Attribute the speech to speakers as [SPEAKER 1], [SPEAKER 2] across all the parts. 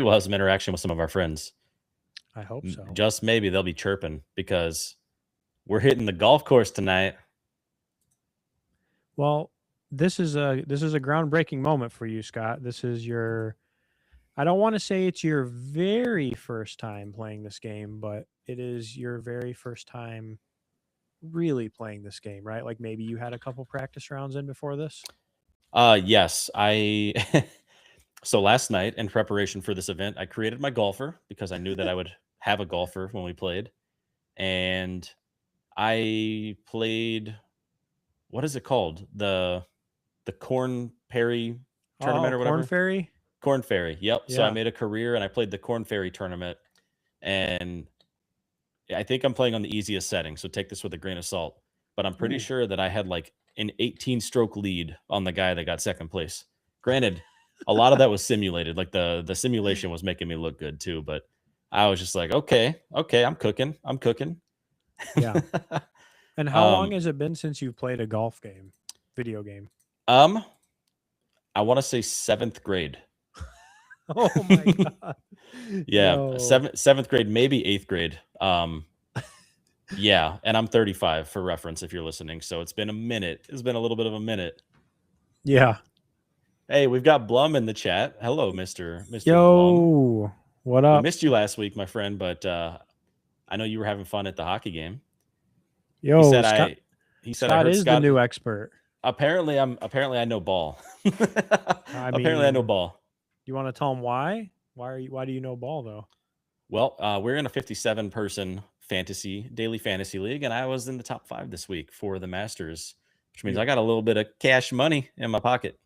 [SPEAKER 1] we'll have some interaction with some of our friends.
[SPEAKER 2] I hope so.
[SPEAKER 1] Just maybe they'll be chirping because we're hitting the golf course tonight.
[SPEAKER 2] Well, this is a groundbreaking moment for you, Scott. This is your, I don't want to say it's your very first time playing this game, but it is your very first time really playing this game, right? Like maybe you had a couple practice rounds in before this.
[SPEAKER 1] Yes, I so last night in preparation for this event, I created my golfer because I knew that I would have a golfer when we played. And I played, what is it called? The Corn Perry tournament
[SPEAKER 2] Oh,
[SPEAKER 1] or
[SPEAKER 2] Corn
[SPEAKER 1] whatever.
[SPEAKER 2] Fairy.
[SPEAKER 1] Corn Ferry. Yep. So I
[SPEAKER 2] Yeah.
[SPEAKER 1] made a career and I played the Corn Ferry tournament. And I think I'm playing on the easiest setting. So take this with a grain of salt. But I'm pretty
[SPEAKER 2] Ooh.
[SPEAKER 1] sure that I had like an 18 stroke lead on the guy that got second place. Granted, a lot of that was simulated. Like the simulation was making me look good too. But I was just like, okay, I'm cooking. I'm cooking.
[SPEAKER 2] Yeah. And how long
[SPEAKER 1] um,
[SPEAKER 2] has it been since you've played a golf game, video game?
[SPEAKER 1] um, I want to say seventh grade.
[SPEAKER 2] Oh my god.
[SPEAKER 1] Yeah,
[SPEAKER 2] Yo.
[SPEAKER 1] seventh grade, maybe eighth grade. Yeah, and I'm 35 for reference if you're listening. So it's been a minute. It's been a little bit of a minute.
[SPEAKER 2] Yeah.
[SPEAKER 1] Hey, we've got Blum in the chat. Hello, Mr. Blum.
[SPEAKER 2] Yo. What
[SPEAKER 1] We
[SPEAKER 2] up?
[SPEAKER 1] missed you last week, my friend, but I know you were having fun at the hockey game. He
[SPEAKER 2] Yo,
[SPEAKER 1] said
[SPEAKER 2] Scott.
[SPEAKER 1] I I
[SPEAKER 2] Scott
[SPEAKER 1] heard
[SPEAKER 2] is the
[SPEAKER 1] Scott.
[SPEAKER 2] new expert.
[SPEAKER 1] Apparently I know ball.
[SPEAKER 2] I
[SPEAKER 1] Apparently I know
[SPEAKER 2] mean,
[SPEAKER 1] ball.
[SPEAKER 2] you want to tell him why? Why do you know ball though?
[SPEAKER 1] Well, we're in a 57 person daily fantasy league, and I was in the top 5 this week for the Masters, which means I got a little bit of cash money in my pocket.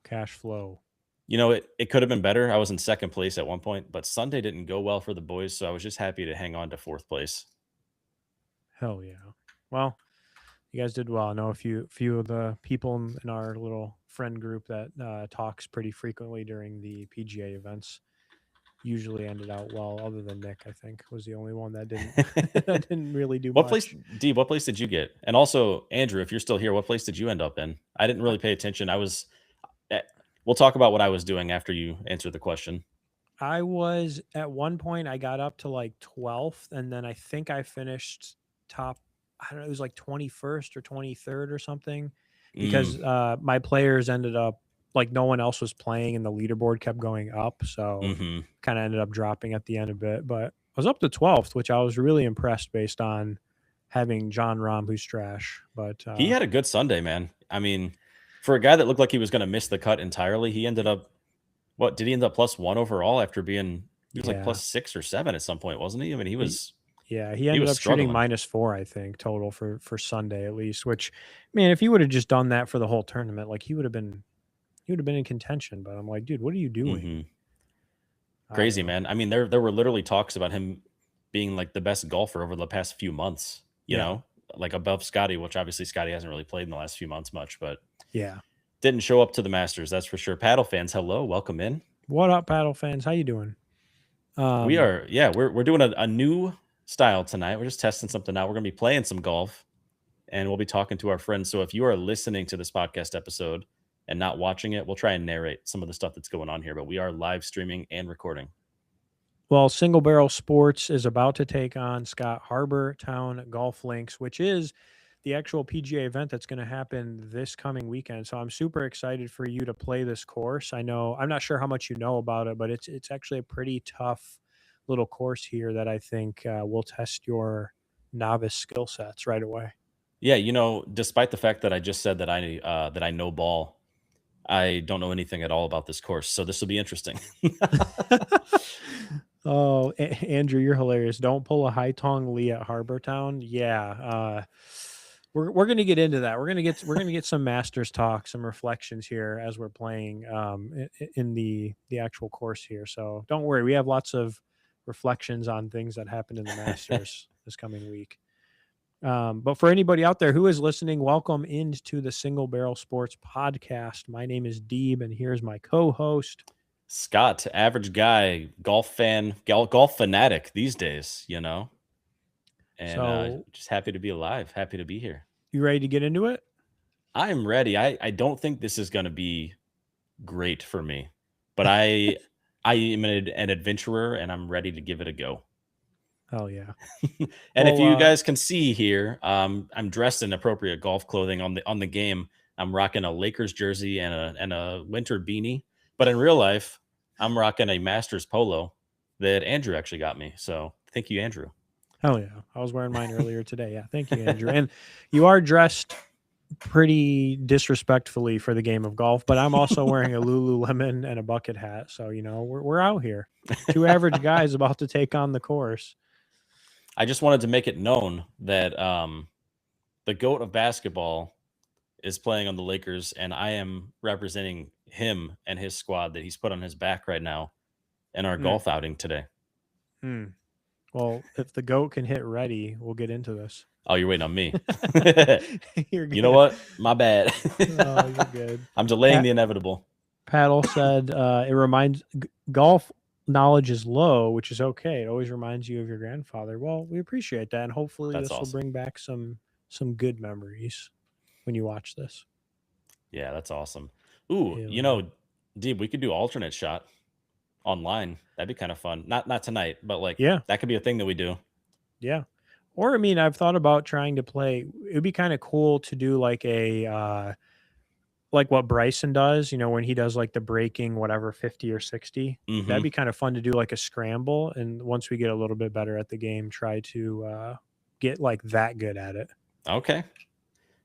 [SPEAKER 2] Cash flow.
[SPEAKER 1] You know, it could have been better. I was in second place at one point, but Sunday didn't go well for the boys, so I was just happy to hang on to fourth place.
[SPEAKER 2] Hell yeah. Well, you guys did well. I know a few of the people in our little friend group that talks pretty frequently during the PGA events usually ended out well. Other than Nick, I think was the only one that didn't that didn't really do
[SPEAKER 1] What place,
[SPEAKER 2] much.
[SPEAKER 1] Deeb, what place did you get? And also, Andrew, if you're still here, what place did you end up in? I didn't really pay attention. We'll talk about what I was doing after you answer the question.
[SPEAKER 2] I was at one point I got up to like 12th, and then I think I finished top. I don't know, it was like 21st or 23rd or something, because
[SPEAKER 1] Mm,
[SPEAKER 2] my players ended up like no one else was playing, and the leaderboard kept going up, so
[SPEAKER 1] hmm
[SPEAKER 2] kind of ended up dropping at the end a bit. But I was up to 12th, which I was really impressed based on having John Rahm, who's trash. But
[SPEAKER 1] He had a good Sunday, man. I mean, for a guy that looked like he was going to miss the cut entirely, he ended up, what, did he end up +1 overall after being, he was like
[SPEAKER 2] yeah,
[SPEAKER 1] +6 or 7 at some point, wasn't he? I mean,
[SPEAKER 2] he, yeah, he
[SPEAKER 1] he
[SPEAKER 2] ended
[SPEAKER 1] was
[SPEAKER 2] up shooting
[SPEAKER 1] struggling.
[SPEAKER 2] -4, I think, total for Sunday at least. Which, man, if he would have just done that for the whole tournament, like he would have been in contention. But I'm like, dude, what are you doing?
[SPEAKER 1] hmm
[SPEAKER 2] I don't
[SPEAKER 1] Crazy,
[SPEAKER 2] know.
[SPEAKER 1] man. I mean, there were literally talks about him being like the best golfer over the past few months,
[SPEAKER 2] Yeah,
[SPEAKER 1] like above Scotty, which obviously Scotty hasn't really played in the last few months much, but
[SPEAKER 2] yeah.
[SPEAKER 1] didn't show up to the Masters, that's for sure. Paddle fans, hello, welcome in.
[SPEAKER 2] What up, paddle fans? How you doing?
[SPEAKER 1] We
[SPEAKER 2] Um,
[SPEAKER 1] are, yeah, we're doing a new style tonight. We're just testing something out. We're gonna be playing some golf, and we'll be talking to our friends. So if you are listening to this podcast episode and not watching it, we'll try and narrate some of the stuff that's going on here. But we are live streaming and recording.
[SPEAKER 2] well, Single Barrel Sports is about to take on Scott Harbour Town Golf Links, which is the actual PGA event that's going to happen this coming weekend. So I'm super excited for you to play this course. I know I'm not sure how much you know about it, but it's actually a pretty tough little course here that I think will test your novice skill sets right away.
[SPEAKER 1] Yeah, despite the fact that I just said that I know ball, I don't know anything at all about this course. So this will be interesting.
[SPEAKER 2] Oh, Andrew, you're hilarious. Don't pull a high tong Lee at Harbour Town. Yeah. We're gonna get into that. We're gonna get some Masters talk, some reflections here as we're playing in the actual course here. So don't worry, we have lots of reflections on things that happened in the Masters this coming week. But for anybody out there who is listening, welcome into the Single Barrel Sports Podcast. My name is Deeb, and here's my co-host.
[SPEAKER 1] Scott, average guy, golf fan, golf fanatic these days, and
[SPEAKER 2] So
[SPEAKER 1] just happy to be alive, happy to be here.
[SPEAKER 2] you ready to get into it?
[SPEAKER 1] I am ready. I don't think this is going to be great for me, but I am an adventurer, and I'm ready to give it a go.
[SPEAKER 2] Hell yeah.
[SPEAKER 1] And if
[SPEAKER 2] Well,
[SPEAKER 1] you guys can see here, I'm dressed in appropriate golf clothing on the game. I'm rocking a Lakers jersey and a winter beanie. But in real life, I'm rocking a Masters polo that Andrew actually got me. So thank you, Andrew.
[SPEAKER 2] hell yeah. I was wearing mine earlier today. Yeah. Thank you, Andrew. And you are dressed pretty disrespectfully for the game of golf, but I'm also wearing a Lululemon and a bucket hat. So, we're out here. Two average guys about to take on the course.
[SPEAKER 1] I just wanted to make it known that the GOAT of basketball is playing on the Lakers, and I am representing him and his squad that he's put on his back right now in our golf outing today.
[SPEAKER 2] Well, if the GOAT can hit ready, we'll get into this.
[SPEAKER 1] Oh, you're waiting on me.
[SPEAKER 2] You're good.
[SPEAKER 1] You know what? My bad.
[SPEAKER 2] Oh, you're good.
[SPEAKER 1] I'm delaying the inevitable.
[SPEAKER 2] Paddle said it reminds golf knowledge is low, which is okay. It always reminds you of your grandfather. Well, we appreciate that, and hopefully
[SPEAKER 1] That's
[SPEAKER 2] this will
[SPEAKER 1] awesome.
[SPEAKER 2] bring back some good memories when you watch this.
[SPEAKER 1] Yeah, that's awesome. Ooh,
[SPEAKER 2] Yeah.
[SPEAKER 1] Deeb, we could do alternate shot online. That'd be kind of fun. Not tonight, but like
[SPEAKER 2] Yeah.
[SPEAKER 1] that could be a thing that we do.
[SPEAKER 2] Yeah. Or I mean, I've thought about trying to play. It'd be kind of cool to do like a like what Bryson does, when he does like the breaking whatever 50 or 60. That'd be kind of fun to do like a scramble, and once we get a little bit better at the game, try to get like that good at it.
[SPEAKER 1] Okay.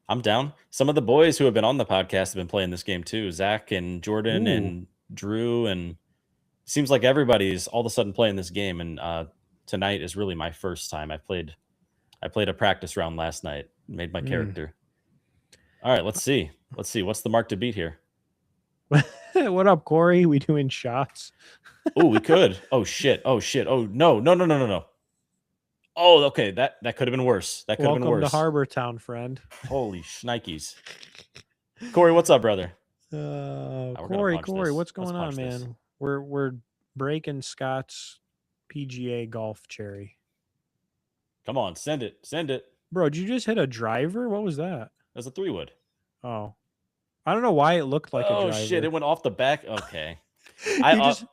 [SPEAKER 1] I'm down. Some of the boys who have been on the podcast have been playing this game too. Zach and Jordan and Drew, and it seems like everybody's all of a sudden playing this game. And tonight is really my first time. I played a practice round last night, made my character. All right, let's see. What's the mark to beat here?
[SPEAKER 2] What up, Corey? We doing shots?
[SPEAKER 1] Oh, we could. Oh shit. Oh no. Oh, okay. That could have been worse. That could have been
[SPEAKER 2] Welcome
[SPEAKER 1] worse.
[SPEAKER 2] to Harbour Town, friend.
[SPEAKER 1] Holy shnikes. Corey, what's up, brother?
[SPEAKER 2] Corey, what's going on, man?
[SPEAKER 1] This.
[SPEAKER 2] We're breaking Scott's PGA golf cherry.
[SPEAKER 1] Come on, send it.
[SPEAKER 2] Bro, did you just hit a driver? What was that?
[SPEAKER 1] That's a 3-wood.
[SPEAKER 2] Oh. I don't know why it looked like a driver.
[SPEAKER 1] Oh shit, it went off the back. Okay.
[SPEAKER 2] I
[SPEAKER 1] upped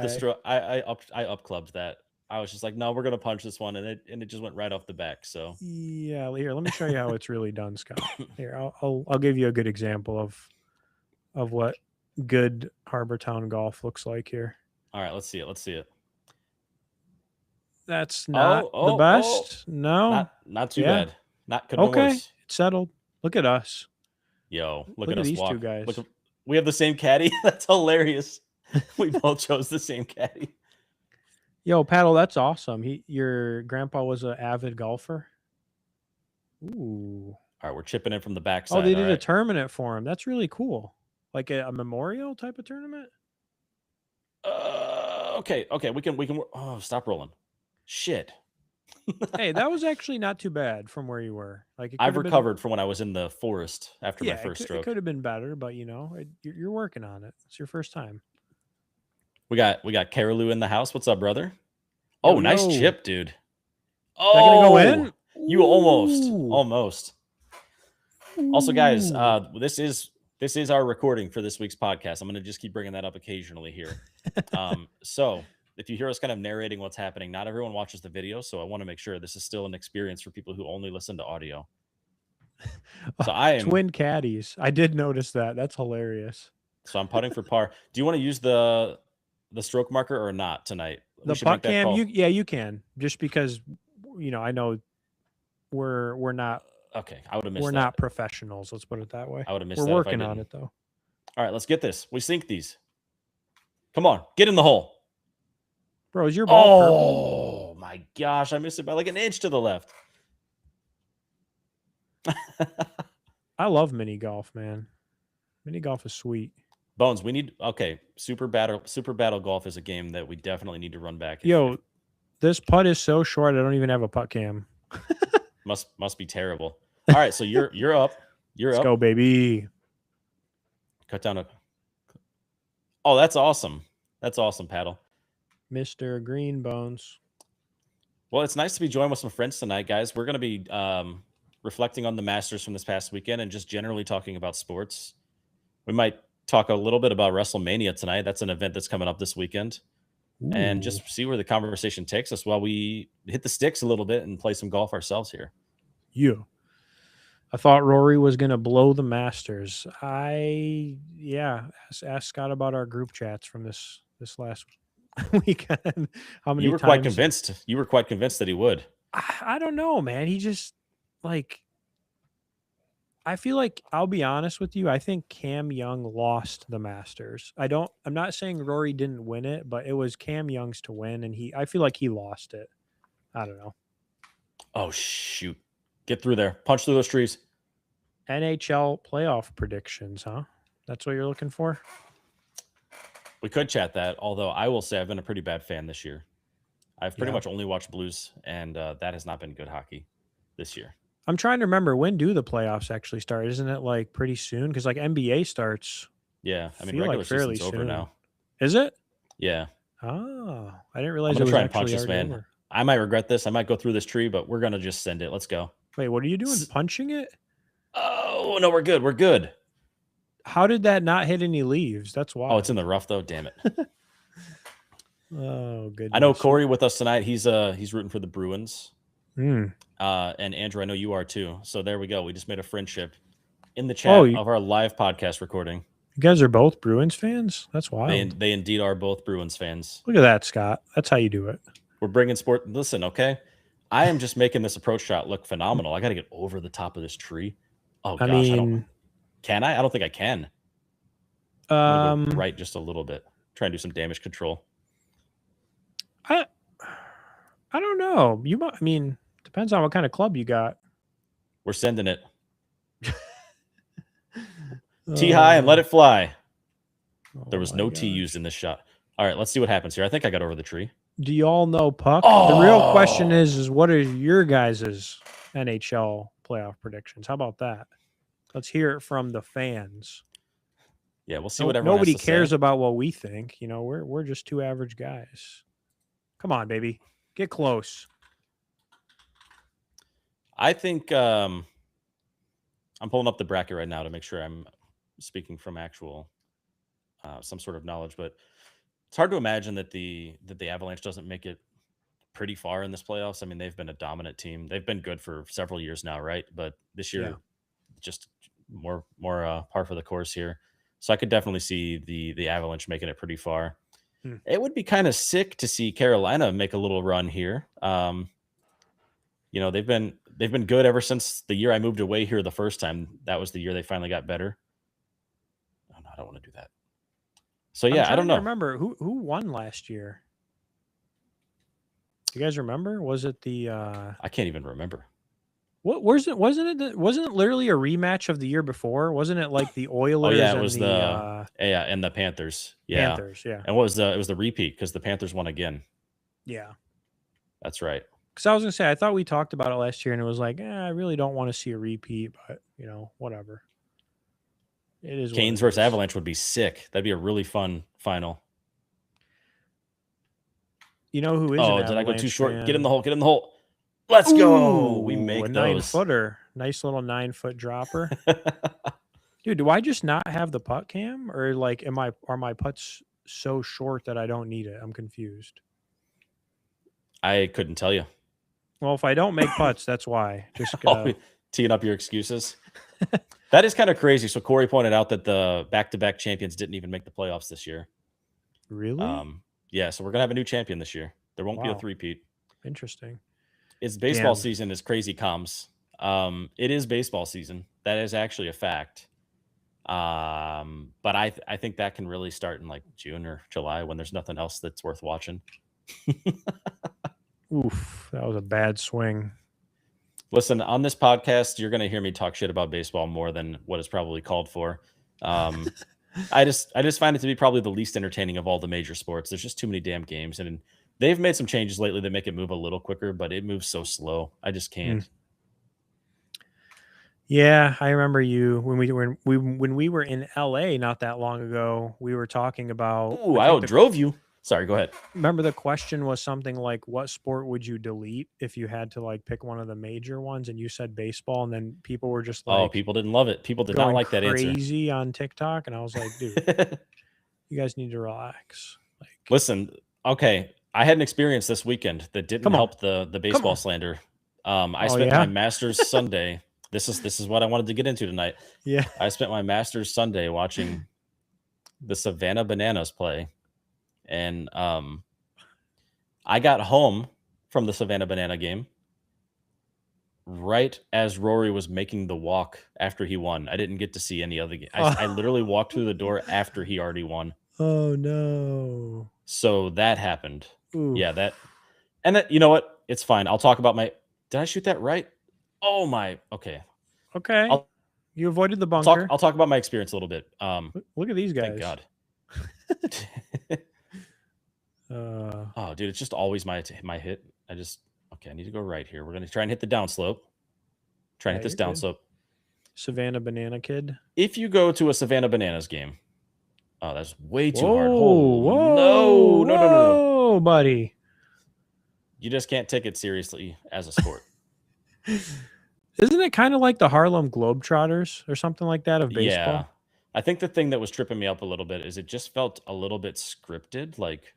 [SPEAKER 1] the stroke. I up clubbed that. I was just like, no, we're gonna punch this one, and it just went right off the back. So
[SPEAKER 2] yeah, here, let me show you how it's really done, Scott. Here, I'll give you a good example of what good Harbour Town golf looks like here.
[SPEAKER 1] All right, let's see it.
[SPEAKER 2] That's not the best. No,
[SPEAKER 1] not too bad. Not could have been worse.
[SPEAKER 2] It's settled. Look at us.
[SPEAKER 1] Yo, look at us
[SPEAKER 2] these
[SPEAKER 1] walk.
[SPEAKER 2] two guys.
[SPEAKER 1] We have the same caddy. That's hilarious. We both chose the same caddy.
[SPEAKER 2] Yo, Paddle, that's awesome. Your grandpa was an avid golfer. Ooh.
[SPEAKER 1] All right, we're chipping in from the backside.
[SPEAKER 2] Oh, they did a tournament for him. That's really cool. Like a memorial type of tournament.
[SPEAKER 1] Okay. We can. Oh, stop rolling. Shit.
[SPEAKER 2] Hey, that was actually not too bad from where you were. Like
[SPEAKER 1] I've recovered from when I was in the forest after my first stroke.
[SPEAKER 2] It could have been better, but you're working on it. It's your first time.
[SPEAKER 1] We got Carolou in the house. What's up, brother? Oh, nice chip, dude.
[SPEAKER 2] Oh, that gonna go in?
[SPEAKER 1] You almost. Also, guys, this is our recording for this week's podcast. I'm going to just keep bringing that up occasionally here. So if you hear us kind of narrating what's happening, not everyone watches the video, so I want to make sure this is still an experience for people who only listen to audio. So I am
[SPEAKER 2] twin caddies. I did notice that. That's hilarious.
[SPEAKER 1] So I'm putting for par. Do you want to use the stroke marker or not tonight?
[SPEAKER 2] The putt cam, you can. Just because I know we're not
[SPEAKER 1] okay. I would have missed.
[SPEAKER 2] We're not professionals. Let's put it that way.
[SPEAKER 1] I would have missed.
[SPEAKER 2] We're working on it though.
[SPEAKER 1] All right, let's get this. We sink these. Come on, get in the hole.
[SPEAKER 2] Bro, is your ball purple?
[SPEAKER 1] Oh my gosh, I missed it by like an inch to the left.
[SPEAKER 2] I love mini golf, man. Mini golf is sweet.
[SPEAKER 1] Bones, we need Super Battle Golf is a game that we definitely need to run back.
[SPEAKER 2] Yo, this putt is so short. I don't even have a putt cam.
[SPEAKER 1] must be terrible. All right, so you're up.
[SPEAKER 2] Let's go, baby.
[SPEAKER 1] Cut down a. Oh, that's awesome. That's awesome, Paddle.
[SPEAKER 2] Mr. Green Bones.
[SPEAKER 1] Well, it's nice to be joined with some friends tonight, guys. We're going to be reflecting on the Masters from this past weekend and just generally talking about sports. We might talk a little bit about WrestleMania tonight. That's an event that's coming up this weekend. And
[SPEAKER 2] Ooh.
[SPEAKER 1] just see where the conversation takes us while we hit the sticks a little bit and play some golf ourselves here.
[SPEAKER 2] Yeah. I thought Rory was going to blow the Masters. Ask Scott about our group chats from this last weekend. How many
[SPEAKER 1] You were
[SPEAKER 2] times?
[SPEAKER 1] quite convinced. You were quite convinced that he would.
[SPEAKER 2] I don't know, man. He just I feel like, I'll be honest with you, I think Cam Young lost the Masters. I'm not saying Rory didn't win it, but it was Cam Young's to win, and I feel like he lost it. I don't know.
[SPEAKER 1] Oh, shoot. Get through there. Punch through those trees.
[SPEAKER 2] NHL playoff predictions, huh? That's what you're looking for?
[SPEAKER 1] We could chat that, although I will say I've been a pretty bad fan this year. I've pretty much only watched Blues, and that has not been good hockey this year.
[SPEAKER 2] I'm trying to remember, when do the playoffs actually start? Isn't it like pretty soon? Because like NBA starts.
[SPEAKER 1] Yeah, I mean regular season's over now.
[SPEAKER 2] Is it?
[SPEAKER 1] Yeah.
[SPEAKER 2] Oh, I didn't realize
[SPEAKER 1] I'm
[SPEAKER 2] it was
[SPEAKER 1] gonna try
[SPEAKER 2] actually
[SPEAKER 1] and punch this man.
[SPEAKER 2] over.
[SPEAKER 1] I might regret this. I might go through this tree, but we're gonna just send it. Let's go.
[SPEAKER 2] Wait, what are you doing? Punching it?
[SPEAKER 1] Oh no, we're good. We're good.
[SPEAKER 2] How did that not hit any leaves? That's why.
[SPEAKER 1] Oh, it's in the rough though. Damn it.
[SPEAKER 2] Oh, goodness.
[SPEAKER 1] I know Corey with us tonight. He's rooting for the Bruins.
[SPEAKER 2] Mm.
[SPEAKER 1] And Andrew, I know you are too. So there we go. We just made a friendship in the chat of our live podcast recording.
[SPEAKER 2] You guys are both Bruins fans? That's wild.
[SPEAKER 1] They indeed are both Bruins fans.
[SPEAKER 2] Look at that, Scott. That's how you do it.
[SPEAKER 1] We're bringing sport. Listen, okay? I am just making this approach shot look phenomenal. I got to get over the top of this tree. Oh, gosh. Can I? I don't think I can. I'm gonna go right just a little bit. Try and do some damage control.
[SPEAKER 2] I don't know. You might. I mean, depends on what kind of club you got.
[SPEAKER 1] We're sending it. Tee high and let it fly. There was no tee used in this shot. All right, let's see what happens here. I think I got over the tree.
[SPEAKER 2] Do you all know puck? Oh! The real question is what are your guys' NHL playoff predictions? How about that? Let's hear it from the fans.
[SPEAKER 1] Yeah, we'll see what everyone
[SPEAKER 2] Nobody
[SPEAKER 1] has to
[SPEAKER 2] cares
[SPEAKER 1] say.
[SPEAKER 2] about what we think. You know, we're just two average guys. Come on, baby. Get close.
[SPEAKER 1] I think I'm pulling up the bracket right now to make sure I'm speaking from actual some sort of knowledge, but it's hard to imagine that the Avalanche doesn't make it pretty far in this playoffs. I mean, they've been a dominant team. They've been good for several years now, right? But this year, just more par for the course here. So I could definitely see the Avalanche making it pretty far. It would be kind of sick to see Carolina make a little run here. You know, they've been good ever since the year I moved away here the first time. That was the year they finally got better. Oh no, I don't want to do that. So yeah, I don't know.
[SPEAKER 2] Remember who won last year? You guys remember? Was it the?
[SPEAKER 1] I can't even remember.
[SPEAKER 2] What was it? Wasn't it literally a rematch of the year before? Wasn't it like the Oilers?
[SPEAKER 1] Oh yeah, it was and the Panthers. Yeah,
[SPEAKER 2] Panthers. Yeah,
[SPEAKER 1] and what was it was the repeat because the Panthers won again.
[SPEAKER 2] Yeah,
[SPEAKER 1] that's right.
[SPEAKER 2] Because I was gonna say I thought we talked about it last year, and it was like, I really don't want to see a repeat, but you know, whatever. It is.
[SPEAKER 1] Canes versus Avalanche would be sick. That'd be a really fun final.
[SPEAKER 2] You know who is?
[SPEAKER 1] Oh, did I go too short? Fan? Get in the hole. Get in the hole. Let's go. We make
[SPEAKER 2] a
[SPEAKER 1] those.
[SPEAKER 2] 9-footer. Nice little 9-foot dropper. Dude, do I just not have the putt cam, or like are my putts so short that I don't need it? I'm confused.
[SPEAKER 1] I couldn't tell you.
[SPEAKER 2] Well, if I don't make putts, that's why. Just
[SPEAKER 1] teeing up your excuses. That is kind of crazy. So Corey pointed out that the back-to-back champions didn't even make the playoffs this year.
[SPEAKER 2] Really?
[SPEAKER 1] Yeah. So we're gonna have a new champion this year. There won't be a three-peat.
[SPEAKER 2] Interesting.
[SPEAKER 1] It's baseball season is crazy comes. It is baseball season. That is actually a fact. But I think that can really start in like June or July when there's nothing else that's worth watching.
[SPEAKER 2] Oof, that was a bad swing.
[SPEAKER 1] Listen, on this podcast, you're going to hear me talk shit about baseball more than what is probably called for. I just find it to be probably the least entertaining of all the major sports. There's just too many damn games, and they've made some changes lately that make it move a little quicker, but it moves so slow. I just can't.
[SPEAKER 2] Yeah, I remember you when we were in LA not that long ago. We were talking about.
[SPEAKER 1] Ooh, I drove you. Sorry, go ahead.
[SPEAKER 2] Remember the question was something like, what sport would you delete if you had to like pick one of the major ones? And you said baseball, and then people were just
[SPEAKER 1] Oh,
[SPEAKER 2] like
[SPEAKER 1] people didn't love it. People did not
[SPEAKER 2] going
[SPEAKER 1] like that answer.
[SPEAKER 2] crazy on TikTok. And I was like, dude, you guys need to relax. Like,
[SPEAKER 1] Listen, okay. I had an experience this weekend that didn't
[SPEAKER 2] Come on.
[SPEAKER 1] help the baseball slander. I
[SPEAKER 2] Oh,
[SPEAKER 1] spent
[SPEAKER 2] yeah?
[SPEAKER 1] my Masters Sunday. This is what I wanted to get into tonight.
[SPEAKER 2] yeah.
[SPEAKER 1] I spent my Masters Sunday watching the Savannah Bananas play. And I got home from the Savannah Banana game right as Rory was making the walk after he won. I didn't get to see any other game. I literally walked through the door after he already won.
[SPEAKER 2] Oh, no.
[SPEAKER 1] So that happened.
[SPEAKER 2] Oof.
[SPEAKER 1] Yeah, that. And that, you know what? It's fine. I'll talk about my. Did I shoot that right? Oh my. Okay.
[SPEAKER 2] Okay. You avoided the
[SPEAKER 1] I'll
[SPEAKER 2] bunker.
[SPEAKER 1] talk about my experience a little bit.
[SPEAKER 2] Look at these guys.
[SPEAKER 1] Thank God.
[SPEAKER 2] Uh,
[SPEAKER 1] Oh, dude, it's just always my hit. I need to go right here. We're gonna try and hit the downslope. Try and hit this
[SPEAKER 2] you're good.
[SPEAKER 1] downslope.
[SPEAKER 2] Savannah Banana Kid.
[SPEAKER 1] If you go to a Savannah Bananas game, oh, that's way too
[SPEAKER 2] Whoa,
[SPEAKER 1] hard.
[SPEAKER 2] whoa,
[SPEAKER 1] No,
[SPEAKER 2] buddy.
[SPEAKER 1] You just can't take it seriously as a sport.
[SPEAKER 2] Isn't it kind of like the Harlem Globetrotters or something like that of baseball?
[SPEAKER 1] Yeah. I think the thing that was tripping me up a little bit is it just felt a little bit scripted. Like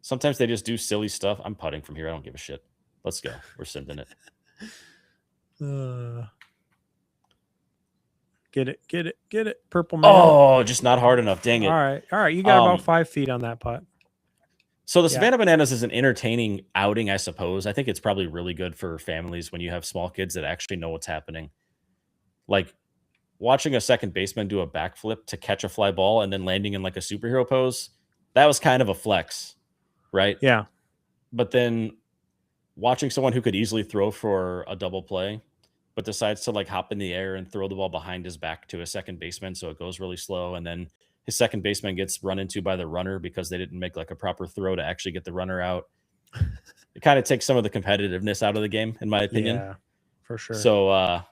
[SPEAKER 1] sometimes they just do silly stuff. I'm putting from here. I don't give a shit. Let's go. We're sending it.
[SPEAKER 2] Get it. Purple man.
[SPEAKER 1] Oh, just not hard enough. Dang it.
[SPEAKER 2] All right. You got about 5 feet on that putt.
[SPEAKER 1] So the Savannah Bananas is an entertaining outing, I suppose. I think it's probably really good for families when you have small kids that actually know what's happening. Like watching a second baseman do a backflip to catch a fly ball and then landing in like a superhero pose, that was kind of a flex, right?
[SPEAKER 2] Yeah.
[SPEAKER 1] But then watching someone who could easily throw for a double play, but decides to like hop in the air and throw the ball behind his back to a second baseman, so it goes really slow, and then his second baseman gets run into by the runner because they didn't make like a proper throw to actually get the runner out. It kind of takes some of the competitiveness out of the game, in my opinion.
[SPEAKER 2] Yeah, for sure.
[SPEAKER 1] So,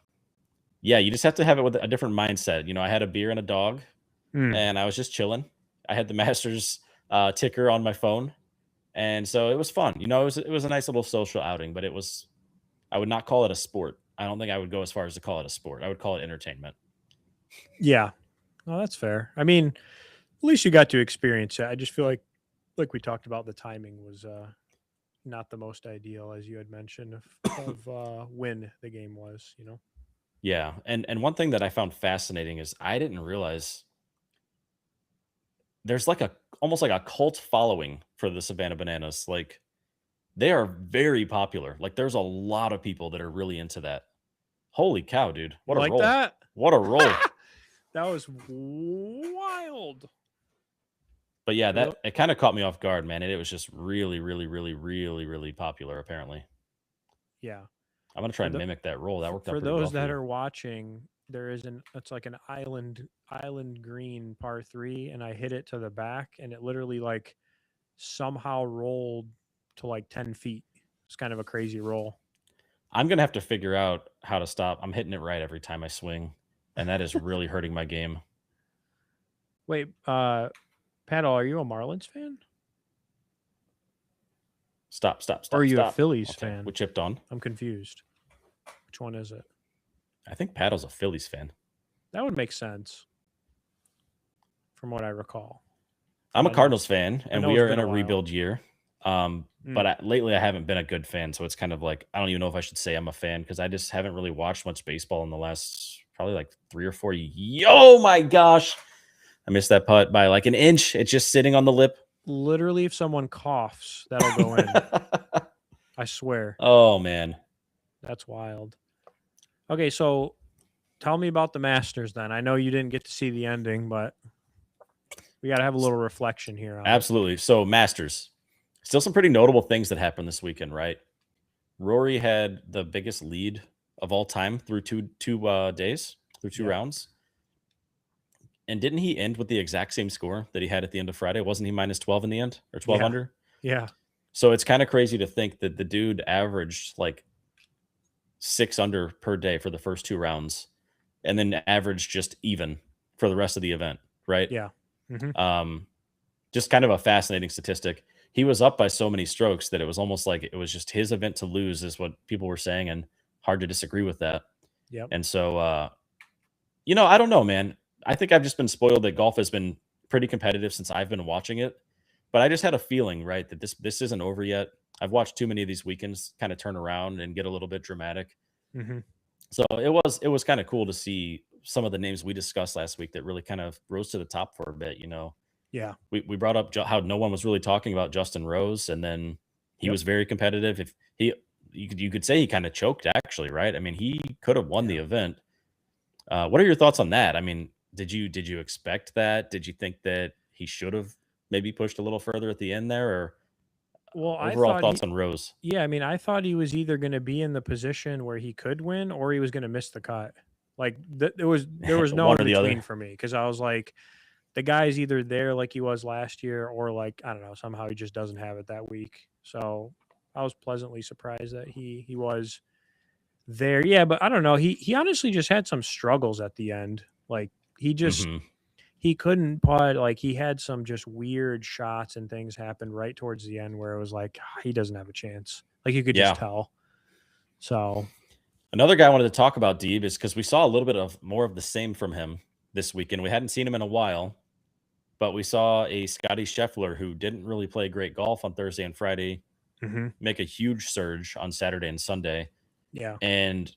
[SPEAKER 1] yeah, you just have to have it with a different mindset. You know, I had a beer and a dog, and I was just chilling. I had the Masters ticker on my phone, and so it was fun. You know, it was a nice little social outing, but I would not call it a sport. I don't think I would go as far as to call it a sport. I would call it entertainment.
[SPEAKER 2] Yeah. Oh, that's fair. I mean, at least you got to experience it. I just feel like we talked about, the timing was not the most ideal, as you had mentioned, of when the game was, you know?
[SPEAKER 1] Yeah. And one thing that I found fascinating is I didn't realize there's like almost like a cult following for the Savannah Bananas. Like they are very popular. Like there's a lot of people that are really into that. Holy cow, dude. What a roll.
[SPEAKER 2] That?
[SPEAKER 1] What a roll.
[SPEAKER 2] That was wild.
[SPEAKER 1] But yeah, it kind of caught me off guard, man. And it was just really, really, really, really, really popular, apparently.
[SPEAKER 2] Yeah.
[SPEAKER 1] I'm gonna try and mimic that roll. That worked out
[SPEAKER 2] for
[SPEAKER 1] pretty well.
[SPEAKER 2] those that are watching, it's like an island green par 3, and I hit it to the back, and it literally like somehow rolled to like 10 feet. It's kind of a crazy roll.
[SPEAKER 1] I'm gonna have to figure out how to stop. I'm hitting it right every time I swing, and that is really hurting my game.
[SPEAKER 2] Wait, Paddle, are you a Marlins fan?
[SPEAKER 1] Stop.
[SPEAKER 2] Or are you a Phillies fan?
[SPEAKER 1] We chipped on.
[SPEAKER 2] I'm confused. Which one is it?
[SPEAKER 1] I think Paddle's a Phillies fan.
[SPEAKER 2] That would make sense, from what I recall.
[SPEAKER 1] I'm a Cardinals fan, and we are in a rebuild year. But lately I haven't been a good fan, so it's kind of like I don't even know if I should say I'm a fan because I just haven't really watched much baseball in the last probably like 3 or 4 years. Oh my gosh. I missed that putt by like an inch. It's just sitting on the lip.
[SPEAKER 2] Literally, if someone coughs, that'll go in. I swear.
[SPEAKER 1] Oh, man.
[SPEAKER 2] That's wild. Okay, so tell me about the Masters then. I know you didn't get to see the ending, but we got to have a little reflection here.
[SPEAKER 1] Absolutely. So, Masters. Still some pretty notable things that happened this weekend, right? Rory had the biggest lead of all time through two days, through two rounds. And didn't he end with the exact same score that he had at the end of Friday? Wasn't he minus 12 in the end, or 12 under?
[SPEAKER 2] Yeah.
[SPEAKER 1] So it's kind of crazy to think that the dude averaged like 6 under per day for the first 2 rounds and then averaged just even for the rest of the event, right?
[SPEAKER 2] Yeah.
[SPEAKER 1] just kind of a fascinating statistic. He was up by so many strokes that it was almost like it was just his event to lose, is what people were saying, and hard to disagree with that.
[SPEAKER 2] Yep.
[SPEAKER 1] And so, I don't know, man. I think I've just been spoiled that golf has been pretty competitive since I've been watching it. But I just had a feeling, right, that this isn't over yet. I've watched too many of these weekends kind of turn around and get a little bit dramatic.
[SPEAKER 2] Mm-hmm.
[SPEAKER 1] So it was kind of cool to see some of the names we discussed last week that really kind of rose to the top for a bit.
[SPEAKER 2] Yeah.
[SPEAKER 1] We brought up how no one was really talking about Justin Rose, and then he
[SPEAKER 2] Yep.
[SPEAKER 1] was very competitive. If you could say he kind of choked, actually, right? I mean, he could have won the event. What are your thoughts on that? I mean, did you expect that? Did you think that he should have maybe pushed a little further at the end there? Or
[SPEAKER 2] Well, I
[SPEAKER 1] overall
[SPEAKER 2] thought
[SPEAKER 1] thoughts on Rose?
[SPEAKER 2] yeah, I mean, I thought he was either going to be in the position where he could win or he was going to miss the cut. Like there was no
[SPEAKER 1] One
[SPEAKER 2] in
[SPEAKER 1] or the
[SPEAKER 2] between
[SPEAKER 1] other.
[SPEAKER 2] for me, because I was like, the guy's either there like he was last year, or like, I don't know, somehow he just doesn't have it that week. So I was pleasantly surprised that he was there. Yeah, but I don't know. He honestly just had some struggles at the end. Like
[SPEAKER 1] Hmm.
[SPEAKER 2] he couldn't putt. Like he had some just weird shots and things happen right towards the end where it was like, he doesn't have a chance. Like you could just
[SPEAKER 1] Yeah.
[SPEAKER 2] tell. So
[SPEAKER 1] Another guy I wanted to talk about, Deeb, is because we saw a little bit of more of the same from him this weekend. We hadn't seen him in a while, but we saw a Scotty Scheffler who didn't really play great golf on Thursday and Friday
[SPEAKER 2] mhm,
[SPEAKER 1] make a huge surge on Saturday and Sunday.
[SPEAKER 2] yeah,
[SPEAKER 1] And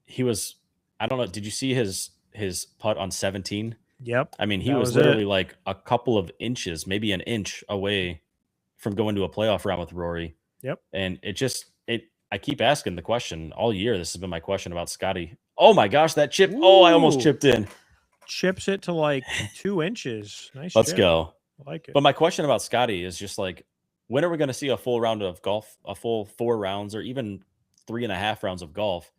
[SPEAKER 1] he was, I don't know, did you see his putt on 17?
[SPEAKER 2] yep,
[SPEAKER 1] I mean, he
[SPEAKER 2] that
[SPEAKER 1] was
[SPEAKER 2] was it.
[SPEAKER 1] literally like a couple of inches, maybe an inch away from going to a playoff round with Rory.
[SPEAKER 2] Yep.
[SPEAKER 1] And I keep asking the question all year. This has been my question about Scotty. Oh my gosh, that chip. Oh, I almost
[SPEAKER 2] Ooh,
[SPEAKER 1] chipped in.
[SPEAKER 2] chips it to like 2 inches. Nice
[SPEAKER 1] Let's
[SPEAKER 2] chip.
[SPEAKER 1] go.
[SPEAKER 2] I like it.
[SPEAKER 1] But my question about Scotty is just like, when are we going to see a full round of golf, a full 4 rounds, or even 3.5 rounds of golf?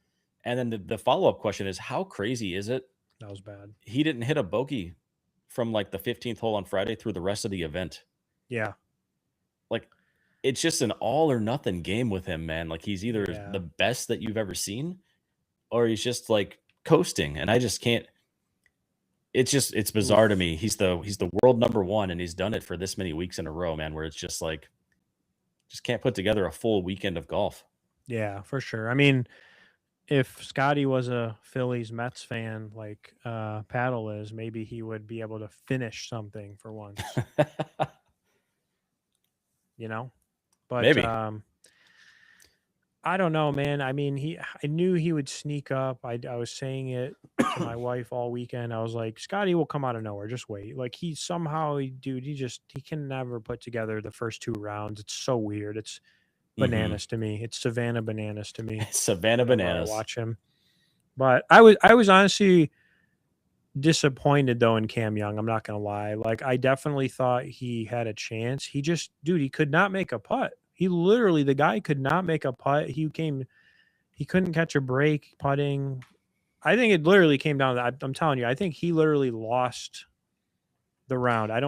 [SPEAKER 1] And then the follow up question is, how crazy is it
[SPEAKER 2] That was bad.
[SPEAKER 1] he didn't hit a bogey from like the 15th hole on Friday through the rest of the event?
[SPEAKER 2] Yeah.
[SPEAKER 1] Like, it's just an all or nothing game with him, man. Like, he's either
[SPEAKER 2] Yeah.
[SPEAKER 1] the best that you've ever seen, or he's just like coasting. And I just can't. It's bizarre to
[SPEAKER 2] Oof.
[SPEAKER 1] me. He's the world number one, and he's done it for this many weeks in a row, man. Where it's just like, just can't put together a full weekend of golf.
[SPEAKER 2] Yeah, for sure. I mean, if Scotty was a Phillies Mets fan like Paddle is, maybe he would be able to finish something for once, you know? But
[SPEAKER 1] Maybe.
[SPEAKER 2] I don't know, man. I mean, I knew he would sneak up. I was saying it to my wife all weekend. I was like, Scotty will come out of nowhere. Just wait. Like dude, he can never put together the first 2 rounds. It's so weird. It's
[SPEAKER 1] Hmm.
[SPEAKER 2] bananas to me. It's Savannah bananas to me
[SPEAKER 1] Savannah
[SPEAKER 2] whenever I
[SPEAKER 1] bananas.
[SPEAKER 2] watch him. But I was honestly disappointed though in Cam Young. I'm not gonna lie. Like I definitely thought he had a chance. He could not make a putt. The guy could not make a putt. He couldn't catch a break putting. I think it literally came down to that. I'm telling you, I think he literally lost the round. I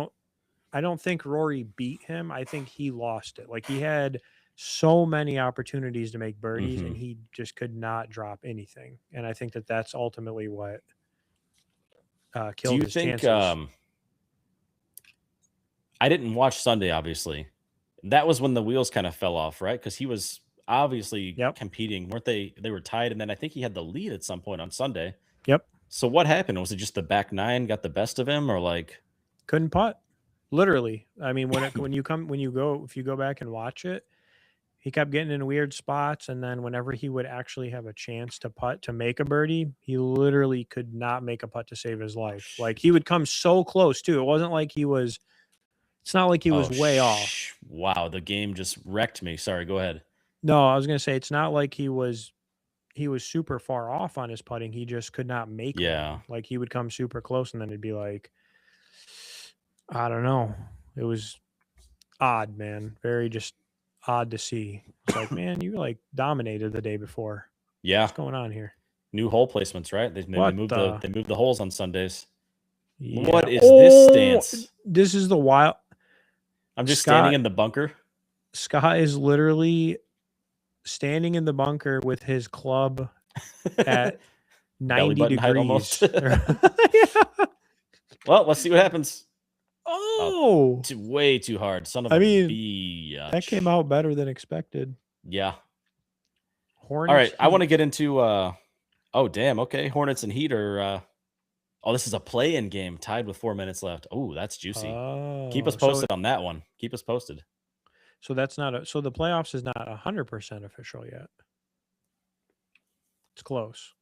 [SPEAKER 2] don't think Rory beat him. I think he lost it. Like he had so many opportunities to make birdies and
[SPEAKER 1] Hmm.
[SPEAKER 2] he just could not drop anything. And I think that that's ultimately what
[SPEAKER 1] Do
[SPEAKER 2] killed
[SPEAKER 1] you
[SPEAKER 2] his
[SPEAKER 1] think?
[SPEAKER 2] chances.
[SPEAKER 1] I didn't watch Sunday, obviously. That was when the wheels kind of fell off, right? Because he was obviously
[SPEAKER 2] Yep.
[SPEAKER 1] competing, weren't they? They were tied, and then I think he had the lead at some point on Sunday.
[SPEAKER 2] Yep.
[SPEAKER 1] So what happened? Was it just the back nine got the best of him, or like?
[SPEAKER 2] Couldn't putt. Literally. I mean, if you go back and watch it, he kept getting in weird spots, and then whenever he would actually have a chance to putt to make a birdie, he literally could not make a putt to save his life. Like he would come so close too. It wasn't like he was. It's not like he was
[SPEAKER 1] Oh,
[SPEAKER 2] way off.
[SPEAKER 1] wow! The game just wrecked me. Sorry, go ahead.
[SPEAKER 2] No, I was gonna say it's not like he was. He was super far off on his putting. He just could not make
[SPEAKER 1] Yeah,
[SPEAKER 2] one. Like he would come super close, and then it'd be like, I don't know. It was odd, man. Very just odd to see. It's like, man, you like dominated the day before.
[SPEAKER 1] yeah.
[SPEAKER 2] What's going on here?
[SPEAKER 1] New hole placements, right?
[SPEAKER 2] What the?
[SPEAKER 1] they moved the holes on Sundays.
[SPEAKER 2] Yeah.
[SPEAKER 1] What is this
[SPEAKER 2] Oh,
[SPEAKER 1] stance?
[SPEAKER 2] this is the wild.
[SPEAKER 1] I'm just standing
[SPEAKER 2] Scott.
[SPEAKER 1] in the bunker.
[SPEAKER 2] Scott is literally standing in the bunker with his club at
[SPEAKER 1] Belly
[SPEAKER 2] 90
[SPEAKER 1] button height almost.
[SPEAKER 2] degrees. Yeah.
[SPEAKER 1] Well, let's see what happens.
[SPEAKER 2] Oh,
[SPEAKER 1] way too hard. Son of
[SPEAKER 2] I
[SPEAKER 1] a
[SPEAKER 2] mean,
[SPEAKER 1] bitch.
[SPEAKER 2] that came out better than expected.
[SPEAKER 1] Yeah.
[SPEAKER 2] Hornets.
[SPEAKER 1] All right. I want to
[SPEAKER 2] Heat.
[SPEAKER 1] get into. Oh damn. Okay. Hornets and Heat are. Oh, this is a play-in game tied with 4 minutes left. Oh, that's juicy. Keep us
[SPEAKER 2] Oh,
[SPEAKER 1] posted on that one. Keep us posted.
[SPEAKER 2] so that's not so the playoffs is not 100% official yet. It's close.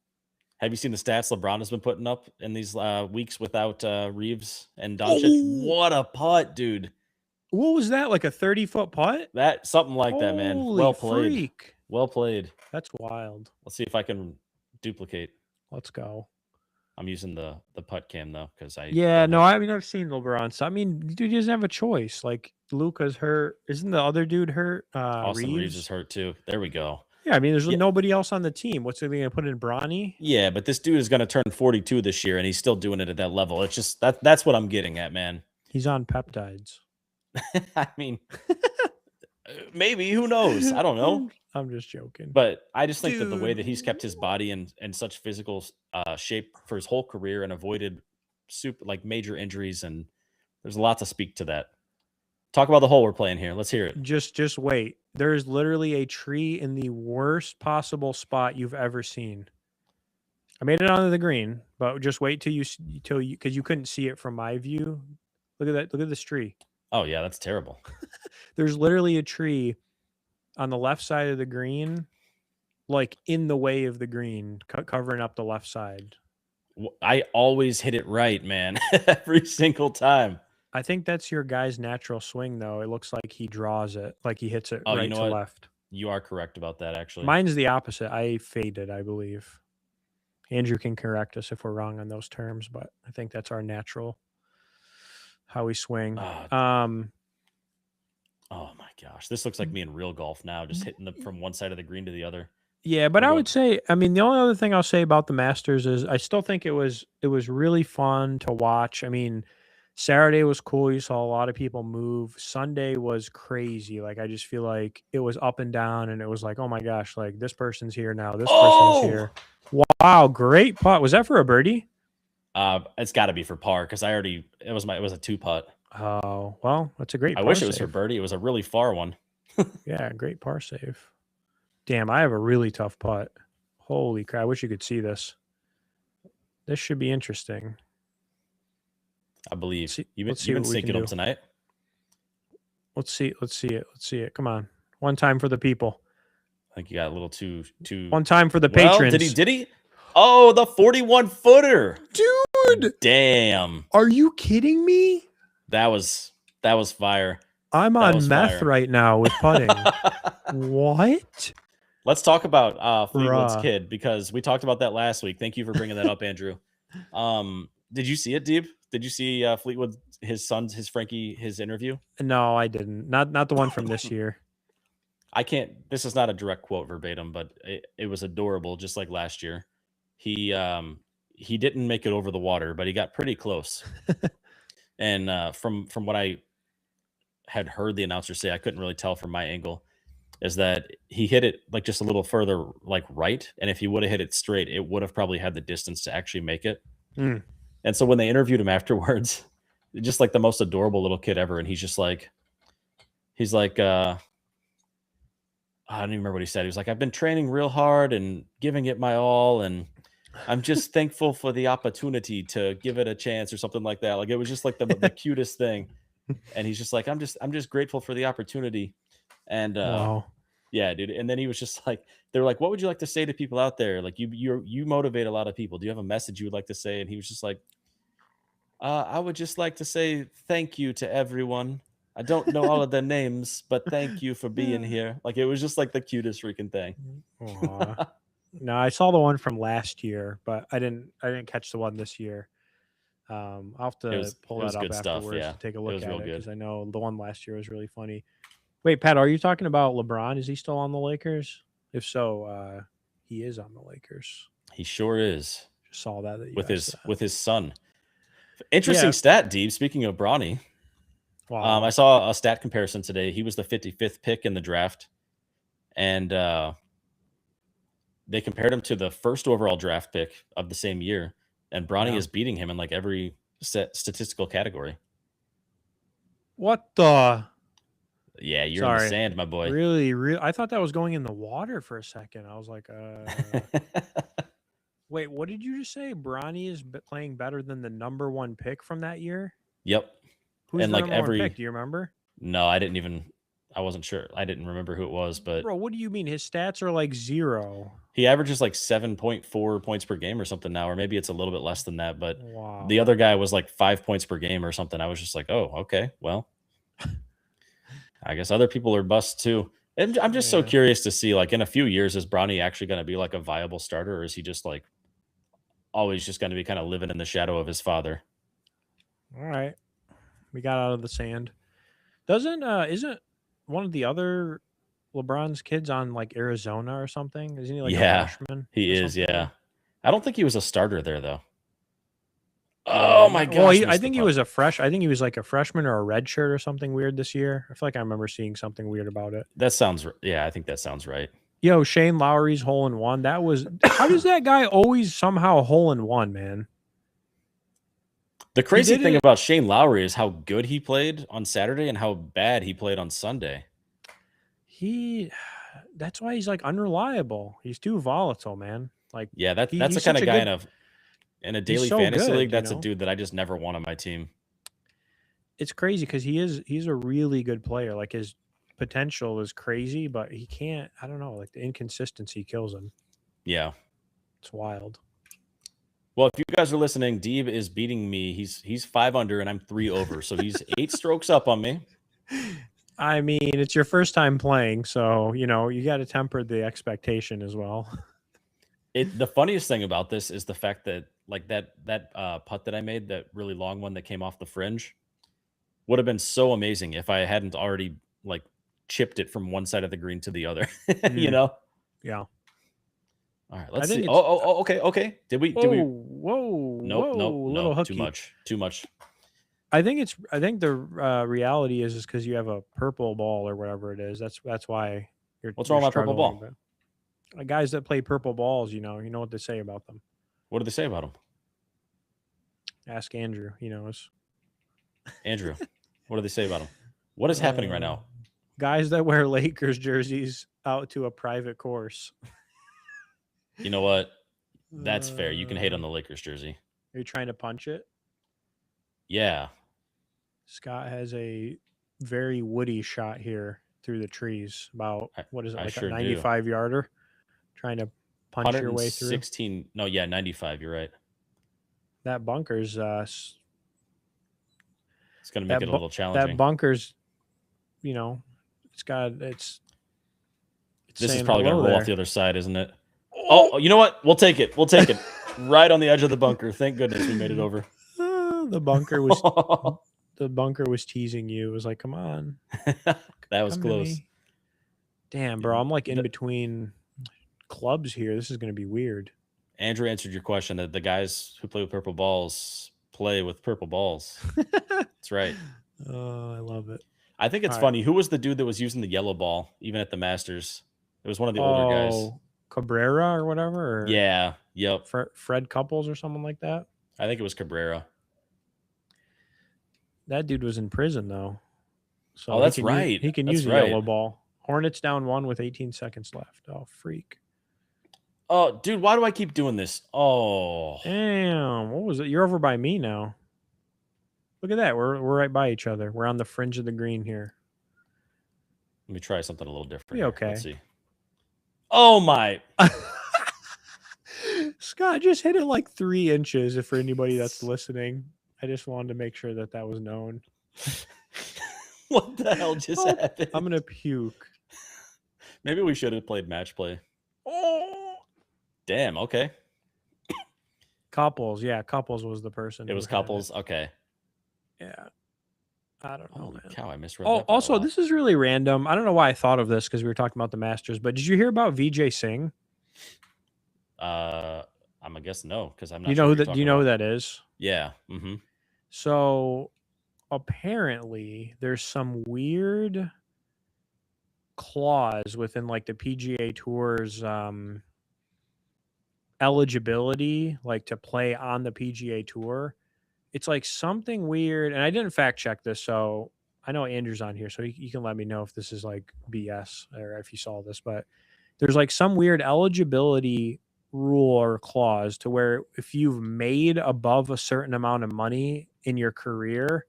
[SPEAKER 1] Have you seen the stats LeBron has been putting up in these weeks without Reeves and Doncic? What a putt, dude.
[SPEAKER 2] What was that? Like a 30-foot putt?
[SPEAKER 1] That something like that, man.
[SPEAKER 2] Holy
[SPEAKER 1] Well played.
[SPEAKER 2] freak.
[SPEAKER 1] Well played.
[SPEAKER 2] That's wild.
[SPEAKER 1] Let's see if I can duplicate.
[SPEAKER 2] Let's go.
[SPEAKER 1] I'm using the putt cam though because I
[SPEAKER 2] I mean I've seen LeBron. So I mean, dude, he doesn't have a choice. Like Luka's hurt. Isn't the other dude hurt?
[SPEAKER 1] Austin Reeves is hurt too. There we go.
[SPEAKER 2] Yeah, I mean, there's nobody else on the team. What's he going to put in Bronny?
[SPEAKER 1] Yeah, but this dude is going to turn 42 this year, and he's still doing it at that level. It's just that's what I'm getting at, man.
[SPEAKER 2] He's on peptides.
[SPEAKER 1] I mean, maybe, who knows? I don't know.
[SPEAKER 2] I'm just joking.
[SPEAKER 1] But I just think that the way that he's kept his body in such physical shape for his whole career and avoided major injuries, and there's a lot to speak to that. Talk about the hole we're playing here. Let's hear it.
[SPEAKER 2] Just wait. There's literally a tree in the worst possible spot you've ever seen. I made it onto the green, but just wait till you because you couldn't see it from my view. Look at that. Look at this tree.
[SPEAKER 1] Oh yeah, that's terrible.
[SPEAKER 2] There's literally a tree on the left side of the green, like in the way of the green, covering up the left side.
[SPEAKER 1] I always hit it right, man. Every single time.
[SPEAKER 2] I think that's your guy's natural swing, though. It looks like he draws it, like he hits it right to left.
[SPEAKER 1] You are correct about that, actually.
[SPEAKER 2] Mine's the opposite. I faded, I believe. Andrew can correct us if we're wrong on those terms, but I think that's our natural how we swing.
[SPEAKER 1] Oh my gosh, this looks like me in real golf now, just hitting from one side of the green to the other.
[SPEAKER 2] Yeah, but I would say, I mean, the only other thing I'll say about the Masters is I still think it was really fun to watch. I mean, Saturday was cool. You saw a lot of people move. Sunday was crazy. Like, I just feel like it was up and down, and it was like, oh my gosh, like this person's here now. This person's here. Wow, great putt. Was that for a birdie?
[SPEAKER 1] It's got to be for par because it was a 2-putt.
[SPEAKER 2] Oh, well, that's a great
[SPEAKER 1] I
[SPEAKER 2] par
[SPEAKER 1] wish
[SPEAKER 2] save.
[SPEAKER 1] It was for birdie. It was a really far one.
[SPEAKER 2] Yeah, great par save. Damn, I have a really tough putt. Holy crap. I wish you could see this. This should be interesting.
[SPEAKER 1] I believe. You've been syncing them tonight?
[SPEAKER 2] Let's see it. Let's see it. Come on. One time for the people.
[SPEAKER 1] I think you got a little too.
[SPEAKER 2] One time for the patrons.
[SPEAKER 1] Did he? Oh, the 41-footer.
[SPEAKER 2] Dude.
[SPEAKER 1] Damn.
[SPEAKER 2] Are you kidding me?
[SPEAKER 1] That was fire.
[SPEAKER 2] I'm on meth right now with putting. What?
[SPEAKER 1] Let's talk about Fleetwood's kid because we talked about that last week. Thank you for bringing that up, Andrew. Did you see it, Deeb? Did you see Fleetwood, his interview?
[SPEAKER 2] No, I didn't. Not the one from this year.
[SPEAKER 1] I can't. This is not a direct quote verbatim, but it was adorable, just like last year. He didn't make it over the water, but he got pretty close. And from what I had heard the announcer say, I couldn't really tell from my angle, is that he hit it like just a little further like right, and if he would have hit it straight, it would have probably had the distance to actually make it. And so when they interviewed him afterwards, just like the most adorable little kid ever, and he's like I don't even remember what he said. He was like, I've been training real hard and giving it my all, and I'm just thankful for the opportunity to give it a chance or something like that. Like it was just like the cutest thing. And he's just like, I'm just grateful for the opportunity. And
[SPEAKER 2] wow.
[SPEAKER 1] Yeah, dude. And then he was just like, they're like, what would you like to say to people out there? Like you motivate a lot of people. Do you have a message you would like to say? And he was just like, I would just like to say thank you to everyone. I don't know all of their names, but thank you for being here. Like it was just like the cutest freaking thing.
[SPEAKER 2] No, I saw the one from last year, but I didn't catch the one this year. I'll have to pull that up afterwards to take a look at it because I know the one last year was really funny. Wait, Pat, are you talking about LeBron? Is he still on the Lakers? If so, he is on the Lakers.
[SPEAKER 1] He sure is.
[SPEAKER 2] Just saw that
[SPEAKER 1] with his son. Interesting stat, Deeb. Speaking of Bronny, wow. I saw a stat comparison today. He was the 55th pick in the draft, and they compared him to the first overall draft pick of the same year. And Bronny is beating him in like every statistical category.
[SPEAKER 2] What the?
[SPEAKER 1] Yeah, you're in the
[SPEAKER 2] Sorry.
[SPEAKER 1] sand, my boy.
[SPEAKER 2] Really? I thought that was going in the water for a second. I was like, wait, what did you just say? Bronny is playing better than the number one pick from that year?
[SPEAKER 1] Yep.
[SPEAKER 2] Who's
[SPEAKER 1] And
[SPEAKER 2] the
[SPEAKER 1] like
[SPEAKER 2] number one pick? Do you remember?
[SPEAKER 1] no, I wasn't sure. I didn't remember who it was, but
[SPEAKER 2] Bro, what do you mean? His stats are like 0.
[SPEAKER 1] he averages like 7.4 points per game or something now, or maybe it's a little bit less than that. But the
[SPEAKER 2] Wow.
[SPEAKER 1] other guy was like 5 points per game or something. I was just like, oh, okay, well, I guess other people are busts too. And I'm just so
[SPEAKER 2] Yeah.
[SPEAKER 1] curious to see, like, in a few years, is Bronny actually going to be like a viable starter, or is he just like always just going to be kind of living in the shadow of his father?
[SPEAKER 2] All right. We got out of the sand. Isn't one of the other LeBron's kids on like Arizona or something? Isn't he like a
[SPEAKER 1] Yeah,
[SPEAKER 2] freshman
[SPEAKER 1] he
[SPEAKER 2] or
[SPEAKER 1] is.
[SPEAKER 2] something
[SPEAKER 1] Yeah,
[SPEAKER 2] there?
[SPEAKER 1] I don't think he was a starter there though.
[SPEAKER 2] Yeah.
[SPEAKER 1] Oh my
[SPEAKER 2] Well,
[SPEAKER 1] gosh,
[SPEAKER 2] I
[SPEAKER 1] missed the
[SPEAKER 2] think he
[SPEAKER 1] putt.
[SPEAKER 2] was a fresh. I think he was like a freshman or a red shirt or something weird this year. I feel like I remember seeing something weird about it.
[SPEAKER 1] That sounds. Yeah, I think that sounds right.
[SPEAKER 2] Yo, Shane Lowry's hole in one. That was how does that guy always somehow hole in one, man?
[SPEAKER 1] The
[SPEAKER 2] He
[SPEAKER 1] crazy
[SPEAKER 2] did
[SPEAKER 1] thing
[SPEAKER 2] it.
[SPEAKER 1] about Shane Lowry is how good he played on Saturday and how bad he played on Sunday.
[SPEAKER 2] He that's why he's like unreliable. He's too volatile, man. Like
[SPEAKER 1] Yeah, that's the
[SPEAKER 2] he's
[SPEAKER 1] kind
[SPEAKER 2] such
[SPEAKER 1] of
[SPEAKER 2] a
[SPEAKER 1] guy
[SPEAKER 2] good
[SPEAKER 1] in a
[SPEAKER 2] he's
[SPEAKER 1] daily
[SPEAKER 2] so
[SPEAKER 1] fantasy
[SPEAKER 2] good,
[SPEAKER 1] league.
[SPEAKER 2] you
[SPEAKER 1] That's a
[SPEAKER 2] know.
[SPEAKER 1] dude that I just never want on my team.
[SPEAKER 2] It's crazy because he's a really good player. Like his potential is crazy, but he can't. I don't know. Like the inconsistency kills him.
[SPEAKER 1] Yeah.
[SPEAKER 2] It's wild.
[SPEAKER 1] Well, if you guys are listening, Deeb is beating me. He's 5 under and I'm 3 over, so he's 8 strokes up on me.
[SPEAKER 2] I mean, it's your first time playing, so you know you got to temper the expectation as well.
[SPEAKER 1] The funniest thing about this is the fact that like that putt that I made, that really long one that came off the fringe, would have been so amazing if I hadn't already like chipped it from one side of the green to the other. You
[SPEAKER 2] Mm,
[SPEAKER 1] know?
[SPEAKER 2] yeah,
[SPEAKER 1] All right,
[SPEAKER 2] I
[SPEAKER 1] let's see.
[SPEAKER 2] think it's.
[SPEAKER 1] Oh, okay, okay. Did we Nope, nope,
[SPEAKER 2] Little
[SPEAKER 1] nope. Too
[SPEAKER 2] hooky.
[SPEAKER 1] much. Too much.
[SPEAKER 2] I think it's. I think the reality is because you have a purple ball or whatever it is. That's why
[SPEAKER 1] What's
[SPEAKER 2] you're
[SPEAKER 1] wrong with my purple
[SPEAKER 2] struggling.
[SPEAKER 1] ball?
[SPEAKER 2] But guys that play purple balls, you know what they say about them.
[SPEAKER 1] What do they say about him?
[SPEAKER 2] Ask Andrew. He knows.
[SPEAKER 1] Andrew, what do they say about him? What is happening right now?
[SPEAKER 2] Guys that wear Lakers jerseys out to a private course.
[SPEAKER 1] You know what? That's fair. You can hate
[SPEAKER 2] Uh,
[SPEAKER 1] on the Lakers jersey.
[SPEAKER 2] Are you trying to punch it?
[SPEAKER 1] Yeah.
[SPEAKER 2] Scott has a very woody shot here through the trees. About
[SPEAKER 1] I,
[SPEAKER 2] what is it,
[SPEAKER 1] I
[SPEAKER 2] like a
[SPEAKER 1] sure do.
[SPEAKER 2] 95 yarder? Trying to punch your way through.
[SPEAKER 1] 116. No, yeah, 95. You're right.
[SPEAKER 2] That bunker's
[SPEAKER 1] It's going to make it a little
[SPEAKER 2] that
[SPEAKER 1] challenging.
[SPEAKER 2] bunker's, you know, it's
[SPEAKER 1] This is
[SPEAKER 2] saying
[SPEAKER 1] probably going
[SPEAKER 2] hello
[SPEAKER 1] to roll
[SPEAKER 2] there.
[SPEAKER 1] off the other side, isn't it?
[SPEAKER 2] Oh,
[SPEAKER 1] Oh, you know what? We'll take it. We'll take it. Right on the edge of the bunker. Thank goodness we made it over.
[SPEAKER 2] the bunker was teasing you. It was like, come on,
[SPEAKER 1] That was
[SPEAKER 2] come to
[SPEAKER 1] close.
[SPEAKER 2] me. Damn, bro, I'm like in
[SPEAKER 1] The-
[SPEAKER 2] between clubs here. This is gonna be weird.
[SPEAKER 1] Andrew answered your question that the guys who play with purple balls play with purple balls. That's right.
[SPEAKER 2] Oh, I love it.
[SPEAKER 1] I think it's
[SPEAKER 2] All right.
[SPEAKER 1] funny. Who was the dude that was using the yellow ball even at the Masters? It was one of the older guys.
[SPEAKER 2] Oh, Cabrera or whatever, or
[SPEAKER 1] Yeah. Yep.
[SPEAKER 2] Fred Couples or someone like that.
[SPEAKER 1] I think it was Cabrera.
[SPEAKER 2] That dude was in prison though, so
[SPEAKER 1] Oh, that's right.
[SPEAKER 2] he can
[SPEAKER 1] That's
[SPEAKER 2] use a
[SPEAKER 1] right.
[SPEAKER 2] yellow ball. Hornets down 1 with 18 seconds left. Oh, freak.
[SPEAKER 1] Oh, dude, why do I keep doing this? Oh,
[SPEAKER 2] Damn, what was it? You're over by me now. Look at that. We're right by each other. We're on the fringe of the green here.
[SPEAKER 1] let me try something a little different.
[SPEAKER 2] Be
[SPEAKER 1] Here.
[SPEAKER 2] okay.
[SPEAKER 1] Let's see. Oh my.
[SPEAKER 2] Scott just hit it like 3 inches. If for anybody that's listening, I just wanted to make sure that that was known.
[SPEAKER 1] What the hell just happened?
[SPEAKER 2] I'm gonna puke.
[SPEAKER 1] Maybe we should have played match play.
[SPEAKER 2] Oh,
[SPEAKER 1] Damn. Okay.
[SPEAKER 2] Couples. Yeah, Couples was the person.
[SPEAKER 1] It
[SPEAKER 2] who
[SPEAKER 1] was
[SPEAKER 2] had
[SPEAKER 1] couples. Okay.
[SPEAKER 2] Yeah. I don't know,
[SPEAKER 1] Holy
[SPEAKER 2] man.
[SPEAKER 1] cow! I misread
[SPEAKER 2] Oh,
[SPEAKER 1] that. by a
[SPEAKER 2] also,
[SPEAKER 1] lot.
[SPEAKER 2] this is really random. I don't know why I thought of this because we were talking about the Masters, but did you hear about Vijay Singh?
[SPEAKER 1] I'm gonna guess no because I'm not.
[SPEAKER 2] You
[SPEAKER 1] sure
[SPEAKER 2] know
[SPEAKER 1] what
[SPEAKER 2] who
[SPEAKER 1] you're
[SPEAKER 2] that? Do you
[SPEAKER 1] talking
[SPEAKER 2] know who
[SPEAKER 1] about.
[SPEAKER 2] that is?
[SPEAKER 1] Yeah. Mm-hmm.
[SPEAKER 2] So apparently, there's some weird clause within like the PGA Tour's eligibility, like to play on the PGA Tour. It's like something weird, and I didn't fact check this, so I know Andrew's on here, so he can let me know if this is like BS or if you saw this, but there's like some weird eligibility rule or clause to where if you've made above a certain amount of money in your career,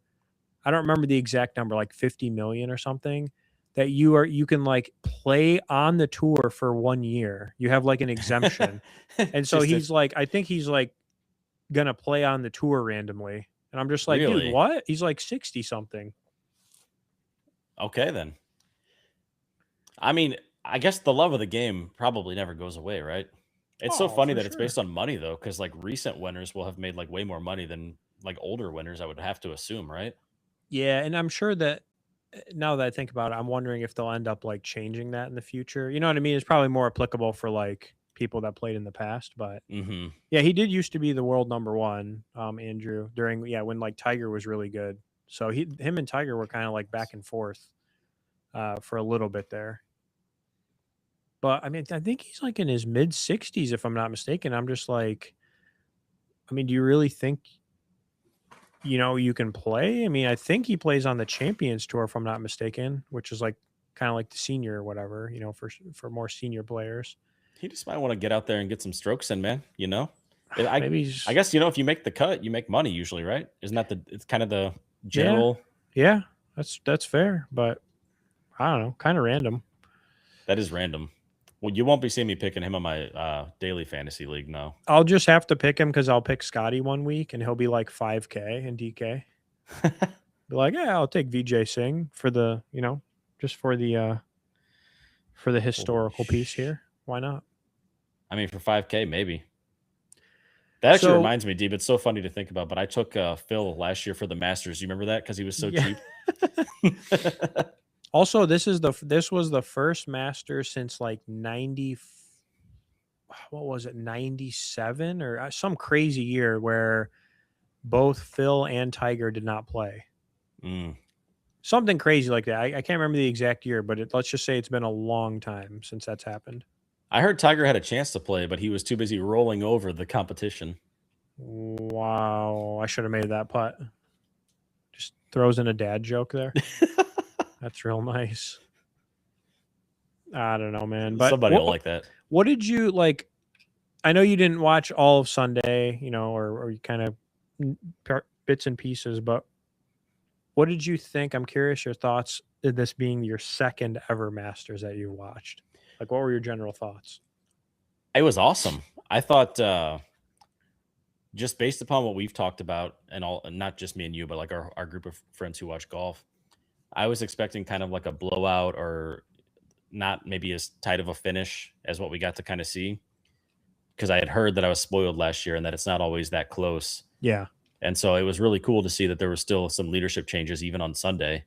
[SPEAKER 2] I don't remember the exact number, like 50 million or something, that you can like play on the tour for 1 year. You have like an exemption. And so
[SPEAKER 1] Just
[SPEAKER 2] he's like, I think he's like gonna play on the tour randomly. And I'm just like, dude,
[SPEAKER 1] really
[SPEAKER 2] what? He's like 60 something.
[SPEAKER 1] okay then. I mean, I guess the love of the game probably never goes away, right? It's so
[SPEAKER 2] Oh,
[SPEAKER 1] funny
[SPEAKER 2] for
[SPEAKER 1] that it's
[SPEAKER 2] sure.
[SPEAKER 1] based on money though, because like recent winners will have made like way more money than like older winners. I would have to assume, right?
[SPEAKER 2] Yeah, and I'm sure that now that I think about it, I'm wondering if they'll end up like changing that in the future. You know what I mean? It's probably more applicable for like people that played in the past, but
[SPEAKER 1] Mm-hmm.
[SPEAKER 2] yeah, he did used to be the world number one, Andrew, during when like Tiger was really good. So him and Tiger were kind of like back and forth for a little bit there. But I mean, I think he's like in his mid 60s, if I'm not mistaken. I'm just like, I mean, do you really think you can play? I mean, I think he plays on the Champions Tour, if I'm not mistaken, which is like kind of like the senior or whatever, for more senior players.
[SPEAKER 1] He just might want to get out there and get some strokes in, man. You know, I
[SPEAKER 2] Maybe
[SPEAKER 1] I
[SPEAKER 2] he's
[SPEAKER 1] guess if you make the cut, you make money usually, right? Isn't that it's kind of the
[SPEAKER 2] yeah,
[SPEAKER 1] general?
[SPEAKER 2] yeah, that's fair, but I don't know, kind of random.
[SPEAKER 1] That is random. Well, you won't be seeing me picking him on my daily fantasy league, no.
[SPEAKER 2] I'll just have to pick him because I'll pick Scotty one week and he'll be like 5K in DK. Be like, yeah, I'll take Vijay Singh for the, just for the
[SPEAKER 1] Holy
[SPEAKER 2] historical piece here. Why not?
[SPEAKER 1] I mean, for 5K, maybe. That actually
[SPEAKER 2] So
[SPEAKER 1] reminds me, Deeb. It's so funny to think about, but I took Phil last year for the Masters. You remember that because he was so
[SPEAKER 2] yeah.
[SPEAKER 1] cheap.
[SPEAKER 2] Also, this was the first master since like 90, what was it, 97 or some crazy year where both Phil and Tiger did not play.
[SPEAKER 1] Mm.
[SPEAKER 2] Something crazy like that. I can't remember the exact year, but let's just say it's been a long time since that's happened.
[SPEAKER 1] I heard Tiger had a chance to play, but he was too busy rolling over the competition.
[SPEAKER 2] Wow, I should have made that putt. Just throws in a dad joke there. That's real nice. I don't know, man. But
[SPEAKER 1] Somebody will like that.
[SPEAKER 2] what did you like? I know you didn't watch all of Sunday, or you kind of bits and pieces, but what did you think? I'm curious your thoughts. This being your second ever Masters that you watched, like what were your general thoughts?
[SPEAKER 1] It was awesome. I thought just based upon what we've talked about and not just me and you, but like our group of friends who watch golf, I was expecting kind of like a blowout or not maybe as tight of a finish as what we got to kind of see. Because I had heard that I was spoiled last year and that it's not always that close.
[SPEAKER 2] Yeah.
[SPEAKER 1] And so it was really cool to see that there was still some leadership changes even on Sunday.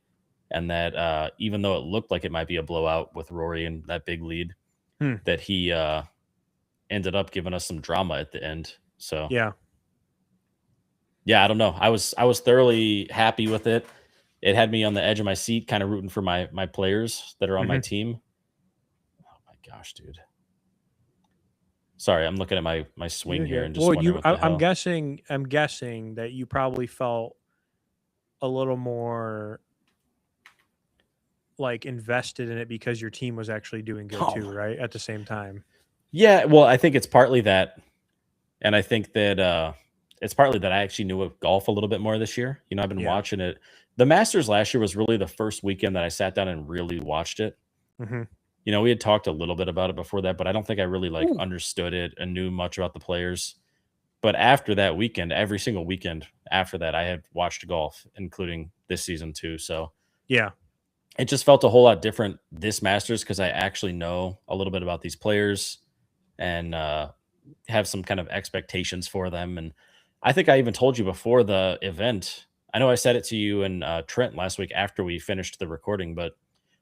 [SPEAKER 1] And that even though it looked like it might be a blowout with Rory and that big lead, that he ended up giving us some drama at the end. So
[SPEAKER 2] yeah,
[SPEAKER 1] I don't know. I was thoroughly happy with it. It had me on the edge of my seat, kind of rooting for my players that are on my team. Oh my gosh, dude. Sorry, I'm looking at my swing here and just wondering what the hell.
[SPEAKER 2] I'm guessing that you probably felt a little more like invested in it because your team was actually doing good too, right? At the same time.
[SPEAKER 1] Yeah, well, I think it's partly that, and I think that it's partly that I actually knew of golf a little bit more this year. I've been watching it. The Masters last year was really the first weekend that I sat down and really watched it.
[SPEAKER 2] Mm-hmm.
[SPEAKER 1] We had talked a little bit about it before that, but I don't think I really understood it and knew much about the players. But after that weekend, every single weekend after that, I had watched golf, including this season too. So
[SPEAKER 2] yeah,
[SPEAKER 1] it just felt a whole lot different this Masters because I actually know a little bit about these players and have some kind of expectations for them. And I think I even told you before the event. I know I said it to you and Trent last week after we finished the recording, but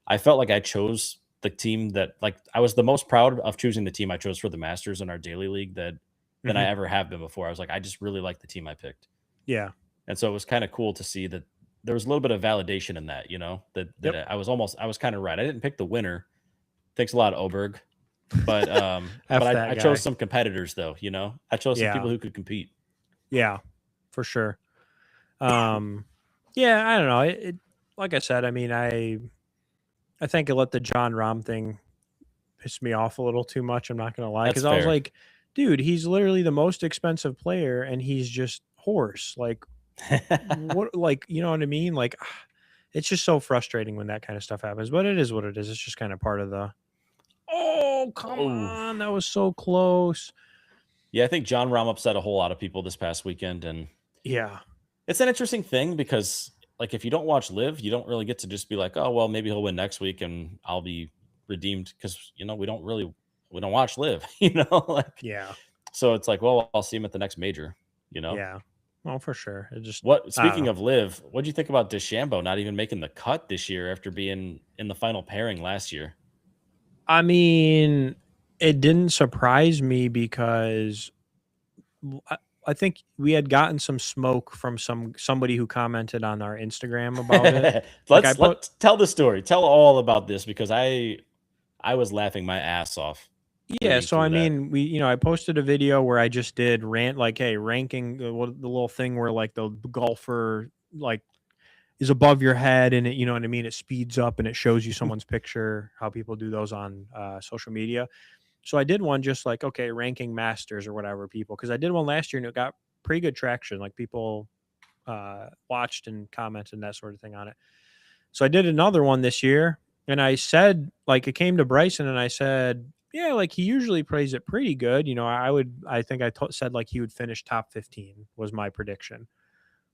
[SPEAKER 1] I felt like I chose the team that, like, I was the most proud of choosing the team I chose for the Masters in our daily league than I ever have been before. I was like, I just really like the team I picked.
[SPEAKER 2] Yeah.
[SPEAKER 1] And so it was kind of cool to see that there was a little bit of validation in that, that I was kind of right. I didn't pick the winner. Thanks a lot, Oberg. But I chose some competitors though, I chose some people who could compete.
[SPEAKER 2] Yeah, for sure. Yeah, I don't know. like I said, I mean, I think I let the John Rahm thing piss me off a little too much. I'm not gonna lie,
[SPEAKER 1] That's
[SPEAKER 2] because I was
[SPEAKER 1] fair.
[SPEAKER 2] like, dude, he's literally the most expensive player, and he's just horse. Like, what? Like, you know what I mean? Like, it's just so frustrating when that kind of stuff happens. But it is what it is. It's just kind of part of the. Oh, come
[SPEAKER 1] Oh,
[SPEAKER 2] on, that was so close.
[SPEAKER 1] yeah, I think John Rahm upset a whole lot of people this past weekend, and
[SPEAKER 2] Yeah,
[SPEAKER 1] it's an interesting thing because, like, if you don't watch Live, you don't really get to just be like, oh, well, maybe he'll win next week and I'll be redeemed because we don't watch Live, like
[SPEAKER 2] yeah,
[SPEAKER 1] so it's like, well, I'll see him at the next major, you know.
[SPEAKER 2] yeah. Well, for sure. It just,
[SPEAKER 1] What
[SPEAKER 2] I don't
[SPEAKER 1] speaking
[SPEAKER 2] know.
[SPEAKER 1] of Live, what do you think about DeChambeau not even making the cut this year after being in the final pairing last year?
[SPEAKER 2] I mean, it didn't surprise me because I, I think we had gotten some smoke from somebody who commented on our Instagram about it. Like I put,
[SPEAKER 1] Let's tell the story. Tell all about this because I was laughing my ass off
[SPEAKER 2] yeah.
[SPEAKER 1] reading
[SPEAKER 2] So I
[SPEAKER 1] through that.
[SPEAKER 2] mean, I posted a video where I just did rant, like, hey, ranking the little thing where like the golfer like is above your head, and it, you know what I mean, it speeds up and it shows you someone's picture. How people do those on social media. So I did one just like, okay, ranking masters or whatever people, because I did one last year and it got pretty good traction. Like people watched and commented and that sort of thing on it. So I did another one this year, and I said, like, it came to Bryson, and I said, yeah, like he usually plays it pretty good. I think said like he would finish top 15 was my prediction.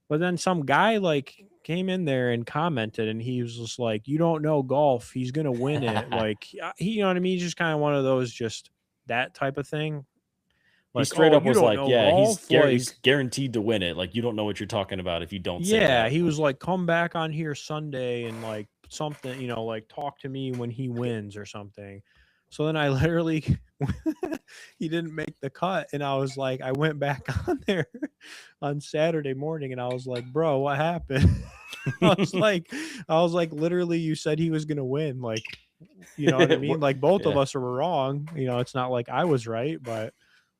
[SPEAKER 2] But then some guy like came in there and commented, and he was just like, "You don't know golf. He's gonna win it." Like he, you know what I mean? He's just kind of one of those, just that type of thing.
[SPEAKER 1] He
[SPEAKER 2] Like,
[SPEAKER 1] straight
[SPEAKER 2] "Oh,
[SPEAKER 1] up
[SPEAKER 2] you
[SPEAKER 1] was
[SPEAKER 2] don't
[SPEAKER 1] like,
[SPEAKER 2] know
[SPEAKER 1] "Yeah,
[SPEAKER 2] golf."
[SPEAKER 1] he's
[SPEAKER 2] Like,
[SPEAKER 1] guaranteed to win it. Like you don't know what you're talking about if you don't say
[SPEAKER 2] yeah,
[SPEAKER 1] that."
[SPEAKER 2] he was like, "Come back on here Sunday and like something, like talk to me when he wins or something." So then I literally, he didn't make the cut, and I was like, I went back on there on Saturday morning, and I was like, "Bro, what happened?" I was like, literally, you said he was gonna win. Like, you know what I mean? Like both of
[SPEAKER 1] Yeah.
[SPEAKER 2] us were wrong. It's not like I was right, but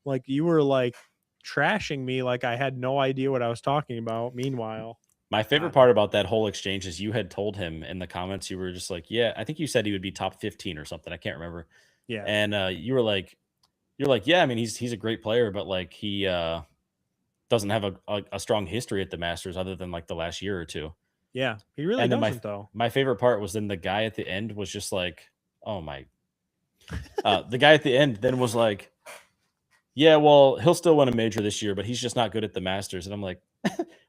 [SPEAKER 2] like you were like trashing me like I had no idea what I was talking about. Meanwhile,
[SPEAKER 1] My
[SPEAKER 2] I
[SPEAKER 1] favorite
[SPEAKER 2] don't know.
[SPEAKER 1] part about that whole exchange is you had told him in the comments, you were just like, "Yeah, I think you said he would be top 15 or something. I can't remember."
[SPEAKER 2] Yeah.
[SPEAKER 1] And you're like, "Yeah, I mean, he's a great player, but like he doesn't have a strong history at the Masters other than like the last year or two."
[SPEAKER 2] Yeah. He really
[SPEAKER 1] And then
[SPEAKER 2] doesn't though.
[SPEAKER 1] my favorite part was then the guy at the end was just like, "Oh my." The guy at the end then was like, "Yeah, well, he'll still win a major this year, but he's just not good at the Masters." And I'm like,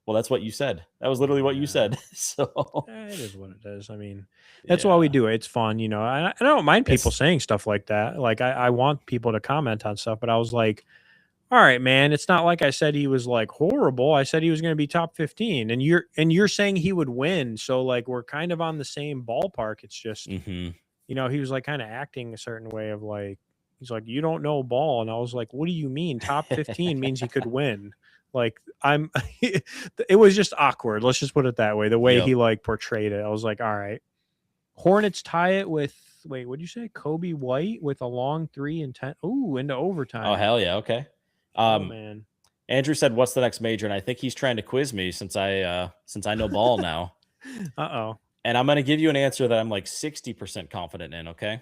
[SPEAKER 1] "Well, that's what you said. That was literally what you
[SPEAKER 2] Yeah.
[SPEAKER 1] said." So,
[SPEAKER 2] It is what it is. I mean, that's why we
[SPEAKER 1] yeah.
[SPEAKER 2] do it. It's fun. I don't mind people
[SPEAKER 1] It's
[SPEAKER 2] saying stuff like that. Like I want people to comment on stuff, but I was like, all right, man, it's not like I said he was like horrible. I said he was going to be top 15, and you're saying he would win. So like we're kind of on the same ballpark. It's just,
[SPEAKER 1] mhm.
[SPEAKER 2] he was like kind of acting a certain way of like, he's like, you don't know ball. And I was like, what do you mean? Top 15 means he could win. Like it was just awkward. Let's just put it that way. The way
[SPEAKER 1] Yep.
[SPEAKER 2] he like portrayed it, I was like, all right. Hornets tie it with, wait, what'd you say? Kobe White with a long 3 and 10. Ooh, into
[SPEAKER 1] Oh,
[SPEAKER 2] overtime.
[SPEAKER 1] hell yeah, okay.
[SPEAKER 2] Oh
[SPEAKER 1] Um,
[SPEAKER 2] man.
[SPEAKER 1] Andrew said, "What's the next major?" And I think he's trying to quiz me since I know ball now.
[SPEAKER 2] Uh-oh.
[SPEAKER 1] And I'm gonna give you an answer that I'm like 60% confident in, okay?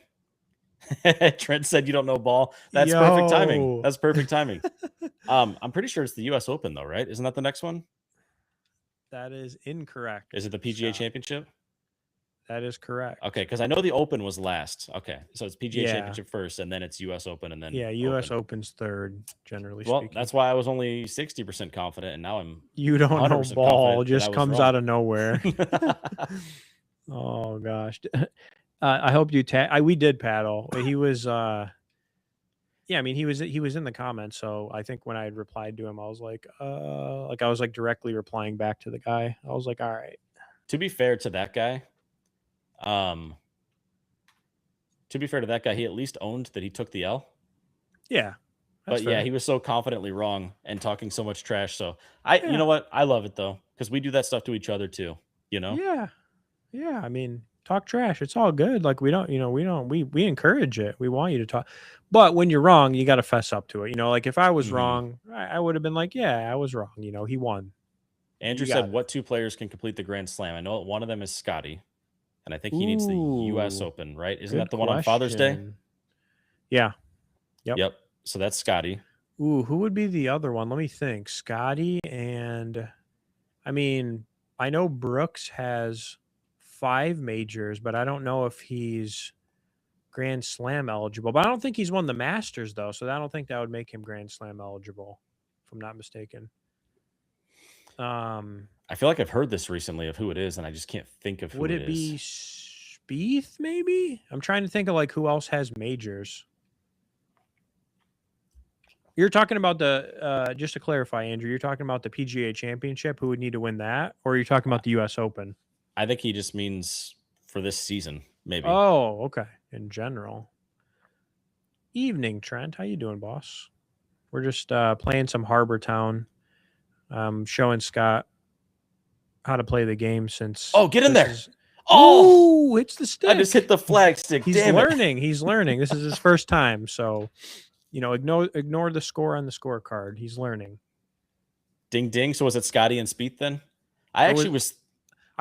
[SPEAKER 1] Trent said you don't know ball. That's perfect timing.
[SPEAKER 2] Yo.
[SPEAKER 1] That's perfect timing. I'm pretty sure it's the US Open though, right? Isn't that the next one?
[SPEAKER 2] That is
[SPEAKER 1] Is
[SPEAKER 2] incorrect,
[SPEAKER 1] it the PGA
[SPEAKER 2] Scott.
[SPEAKER 1] Championship?
[SPEAKER 2] That is
[SPEAKER 1] Okay,
[SPEAKER 2] correct.
[SPEAKER 1] because I know the Open was last. Okay, so it's PGA
[SPEAKER 2] Yeah.
[SPEAKER 1] Championship first, and then it's US Open, and then
[SPEAKER 2] Yeah, US
[SPEAKER 1] Open.
[SPEAKER 2] Open's third, generally
[SPEAKER 1] Well,
[SPEAKER 2] speaking.
[SPEAKER 1] that's why I was only 60% confident, and now I'm
[SPEAKER 2] You don't know
[SPEAKER 1] 100% confident
[SPEAKER 2] ball,
[SPEAKER 1] that I
[SPEAKER 2] just
[SPEAKER 1] was
[SPEAKER 2] comes
[SPEAKER 1] wrong.
[SPEAKER 2] out of nowhere. Oh gosh. I hope you we did paddle. He was yeah, I mean he was in the comments, so I think when I had replied to him, I was like I was like directly replying back to the guy. I was like, all right.
[SPEAKER 1] To be fair to that guy, um, he at least owned that he took the L.
[SPEAKER 2] Yeah, that's
[SPEAKER 1] But yeah,
[SPEAKER 2] fair.
[SPEAKER 1] he was so confidently wrong and talking so much trash. So you
[SPEAKER 2] Yeah.
[SPEAKER 1] know what? I love it though, because we do that stuff to each other too. You know?
[SPEAKER 2] Yeah. Yeah, I mean, talk trash. It's all good. Like we encourage it. We want you to talk. But when you're wrong, you got to fess up to it. Like if I was
[SPEAKER 1] Hmm.
[SPEAKER 2] wrong, I would have been like, yeah, I was wrong. He won.
[SPEAKER 1] Andrew
[SPEAKER 2] You got
[SPEAKER 1] said, "What two players can complete the Grand Slam?" I know one of them is Scotty, and I think he needs the U.S.
[SPEAKER 2] Ooh,
[SPEAKER 1] Open, right? Isn't
[SPEAKER 2] good
[SPEAKER 1] that the one on Father's Day?
[SPEAKER 2] question. Yeah. Yep.
[SPEAKER 1] Yep. So that's Scotty.
[SPEAKER 2] Ooh, who would be the other one? Let me think. Scotty and I mean, I know Brooks has 5 majors, but I don't know if he's Grand Slam eligible. But I don't think he's won the Masters though, so I don't think that would make him Grand Slam eligible, if I'm not mistaken.
[SPEAKER 1] I feel like I've heard this recently of who it is, and I just can't think of who
[SPEAKER 2] Would
[SPEAKER 1] it
[SPEAKER 2] it
[SPEAKER 1] is.
[SPEAKER 2] be Spieth? Maybe. I'm trying to think of like who else has majors. You're talking about the just to clarify, Andrew. You're talking about the PGA Championship. Who would need to win that, or are you talking about the U.S. Open?
[SPEAKER 1] I think he just means for this season, maybe.
[SPEAKER 2] Oh, okay. In general. Evening, Trent. How you doing, boss? We're just playing some Harbour Town. Showing Scott how to play the game since.
[SPEAKER 1] Oh, get in there!
[SPEAKER 2] Oh, it's the stick.
[SPEAKER 1] I just hit the flag stick.
[SPEAKER 2] He's
[SPEAKER 1] Damn
[SPEAKER 2] learning. He's learning. This is his first time, so ignore the score on the scorecard. He's learning.
[SPEAKER 1] Ding ding. So was it Scotty and Spieth then? I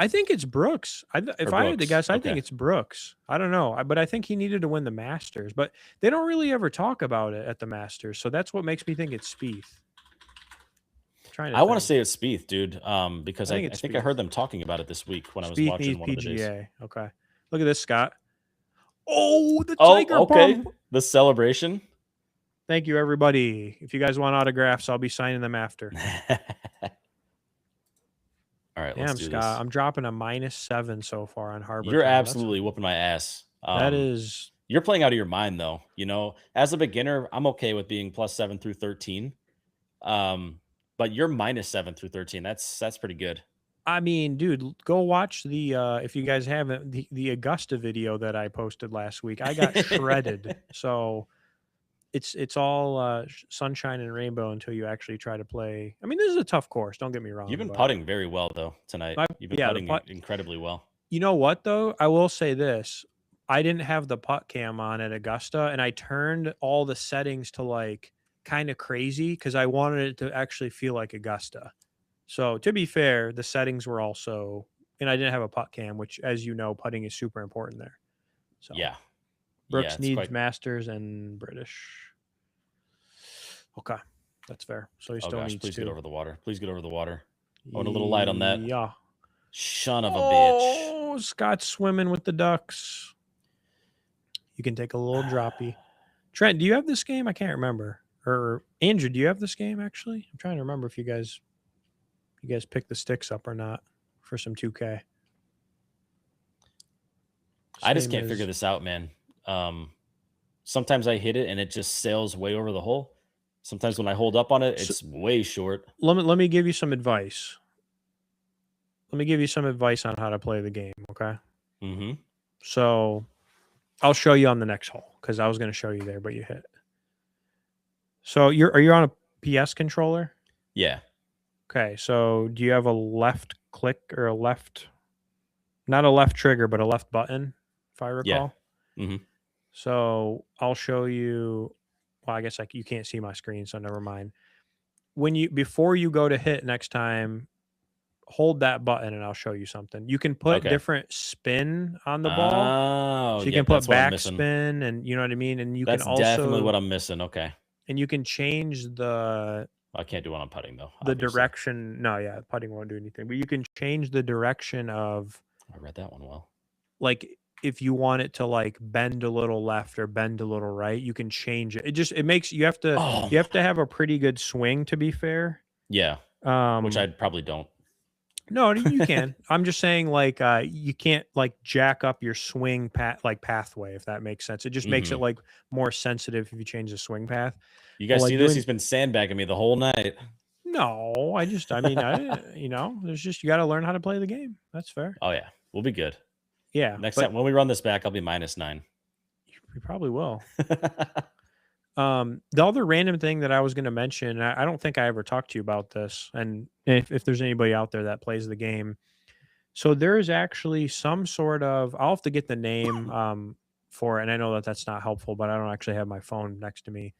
[SPEAKER 2] think it's Brooks. If I had to guess, I think it's Brooks. I don't know, but I think he needed to win the Masters. But they don't really ever talk about it at the Masters, so that's what makes me think it's Spieth.
[SPEAKER 1] I want to say it's Spieth, dude, because I think
[SPEAKER 2] Spieth.
[SPEAKER 1] I heard them talking about it this week when I was
[SPEAKER 2] Spieth
[SPEAKER 1] watching one
[SPEAKER 2] PGA.
[SPEAKER 1] of the days.
[SPEAKER 2] Okay, look at this, Scott. Oh, the Tiger Bump.
[SPEAKER 1] The celebration.
[SPEAKER 2] Thank you, everybody. If you guys want autographs, I'll be signing them after.
[SPEAKER 1] All right,
[SPEAKER 2] damn,
[SPEAKER 1] let's do
[SPEAKER 2] Scott.
[SPEAKER 1] this.
[SPEAKER 2] I'm dropping a -7 so far on Harbour.
[SPEAKER 1] You're absolutely whooping my ass.
[SPEAKER 2] That is.
[SPEAKER 1] You're playing out of your mind, though. As a beginner, I'm okay with being +7 through 13. But you're -7 through 13. That's pretty good.
[SPEAKER 2] I mean, dude, go watch the if you guys haven't the Augusta video that I posted last week. I got shredded. So it's all sunshine and rainbow until you actually try to play. I mean, this is a tough course. Don't get me wrong.
[SPEAKER 1] You've been putting very well though tonight. You've been putting incredibly well.
[SPEAKER 2] You know what though? I will say this. I didn't have the putt cam on at Augusta, and I turned all the settings to like kind of crazy because I wanted it to actually feel like Augusta. So to be fair, the settings were also, and I didn't have a putt cam, which, as you know, putting is super important there. So
[SPEAKER 1] yeah,
[SPEAKER 2] Brooks needs Masters and British. Okay, that's fair. So he still needs
[SPEAKER 1] please
[SPEAKER 2] to
[SPEAKER 1] get over the water. Please get over the water. I want a little light on that.
[SPEAKER 2] Yeah.
[SPEAKER 1] Son of a bitch.
[SPEAKER 2] Oh, Scott's swimming with the ducks. You can take a little droppy. Trent, do you have this game? I can't remember. Or Andrew, do you have this game actually? I'm trying to remember if you guys pick the sticks up or not for some 2K.
[SPEAKER 1] I just can't figure this out, man. Sometimes I hit it and it just sails way over the hole. Sometimes when I hold up on it, it's way short.
[SPEAKER 2] Let me give you some advice. Let me give you some advice on how to play the game, okay?
[SPEAKER 1] Mm-hmm.
[SPEAKER 2] So I'll show you on the next hole because I was going to show you there, but you hit. So are you on a PS controller?
[SPEAKER 1] Yeah.
[SPEAKER 2] Okay, so do you have a left click or not a left trigger, but a left button, if I recall?
[SPEAKER 1] Yeah. Mm-hmm.
[SPEAKER 2] So I'll show you. Well, I guess you can't see my screen, so never mind. Before you go to hit next time, hold that button and I'll show you something. You can put different spin on the ball. So you can put backspin and you know what I mean? And
[SPEAKER 1] that's
[SPEAKER 2] can also
[SPEAKER 1] definitely what I'm missing. Okay.
[SPEAKER 2] And you can change the
[SPEAKER 1] I can't do one on putting though.
[SPEAKER 2] The direction. No, yeah, putting won't do anything. But you can change the direction of
[SPEAKER 1] I read that one well.
[SPEAKER 2] Like if you want it to like bend a little left or bend a little right, you can change it. It makes you have to have a pretty good swing to be fair.
[SPEAKER 1] Yeah. Which I probably don't.
[SPEAKER 2] No, you can. I'm just saying like you can't like jack up your swing pathway, if that makes sense. It just makes it like more sensitive if you change the swing path.
[SPEAKER 1] You guys see this? He's been sandbagging me the whole night.
[SPEAKER 2] No, I mean, there's just, you got to learn how to play the game. That's fair.
[SPEAKER 1] Oh yeah. We'll be good.
[SPEAKER 2] Yeah.
[SPEAKER 1] Next time when we run this back, I'll be -9.
[SPEAKER 2] You probably will. The other random thing that I was going to mention, I don't think I ever talked to you about this. And if there's anybody out there that plays the game, so there's actually some sort of, I'll have to get the name for it. And I know that that's not helpful, but I don't actually have my phone next to me.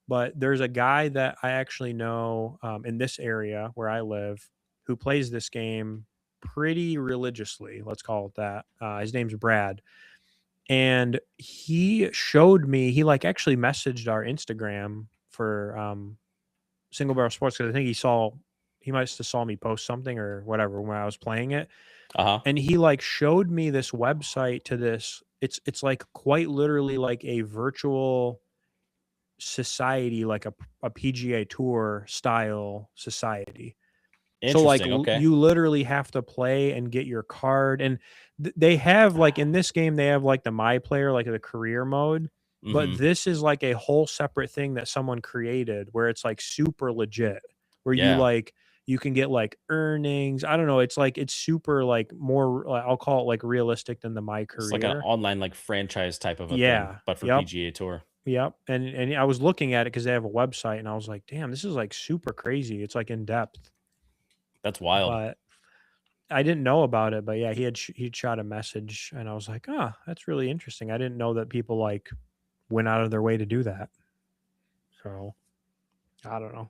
[SPEAKER 2] But there's a guy that I actually know in this area where I live who plays this game pretty religiously. Let's call it that. His name's Brad. And he showed me, he like actually messaged our Instagram for Single Barrel Sports, because I think he must have saw me post something or whatever when I was playing it.
[SPEAKER 1] Uh-huh.
[SPEAKER 2] And he like showed me this website to this. It's like quite literally like a virtual society, like a PGA Tour style society. So like
[SPEAKER 1] Interesting. Okay.
[SPEAKER 2] you literally have to play and get your card, and they have like in this game they have like the my player, like the career mode, but
[SPEAKER 1] Mm-hmm.
[SPEAKER 2] this is like a whole separate thing that someone created where it's like super legit, where
[SPEAKER 1] Yeah.
[SPEAKER 2] you can get like earnings. I don't know. It's like it's super like more. I'll call it like realistic than the my
[SPEAKER 1] It's like an
[SPEAKER 2] career.
[SPEAKER 1] online like franchise type of a thing,
[SPEAKER 2] Yeah.
[SPEAKER 1] but for
[SPEAKER 2] Yep.
[SPEAKER 1] PGA Tour.
[SPEAKER 2] Yep. And I was looking at it because they have a website, and I was like, damn, this is like super crazy. It's like in depth,
[SPEAKER 1] That's wild.
[SPEAKER 2] but I didn't know about it. But yeah, he'd shot a message, and I was like, ah, that's really interesting. I didn't know that people like went out of their way to do that. So I don't know.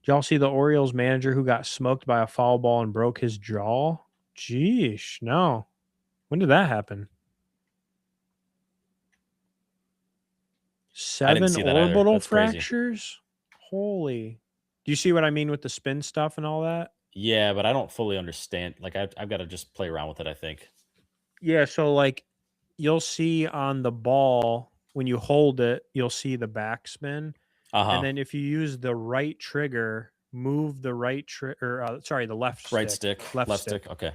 [SPEAKER 2] Did y'all see the Orioles manager who got smoked by a foul ball and broke his jaw? Jeesh, no. When did that happen?
[SPEAKER 1] I didn't
[SPEAKER 2] 7
[SPEAKER 1] see that either.
[SPEAKER 2] orbital
[SPEAKER 1] That's crazy.
[SPEAKER 2] fractures? Holy. Do you see what I mean with the spin stuff and all that?
[SPEAKER 1] Yeah, but I don't fully understand. Like I've got to just play around with it, I think.
[SPEAKER 2] Yeah, so like you'll see on the ball when you hold it, you'll see the backspin. And
[SPEAKER 1] Uh-huh.
[SPEAKER 2] then if you use the right trigger, move the right trigger, sorry, the left
[SPEAKER 1] Right
[SPEAKER 2] stick,
[SPEAKER 1] stick,
[SPEAKER 2] left
[SPEAKER 1] left
[SPEAKER 2] stick,
[SPEAKER 1] stick. Okay.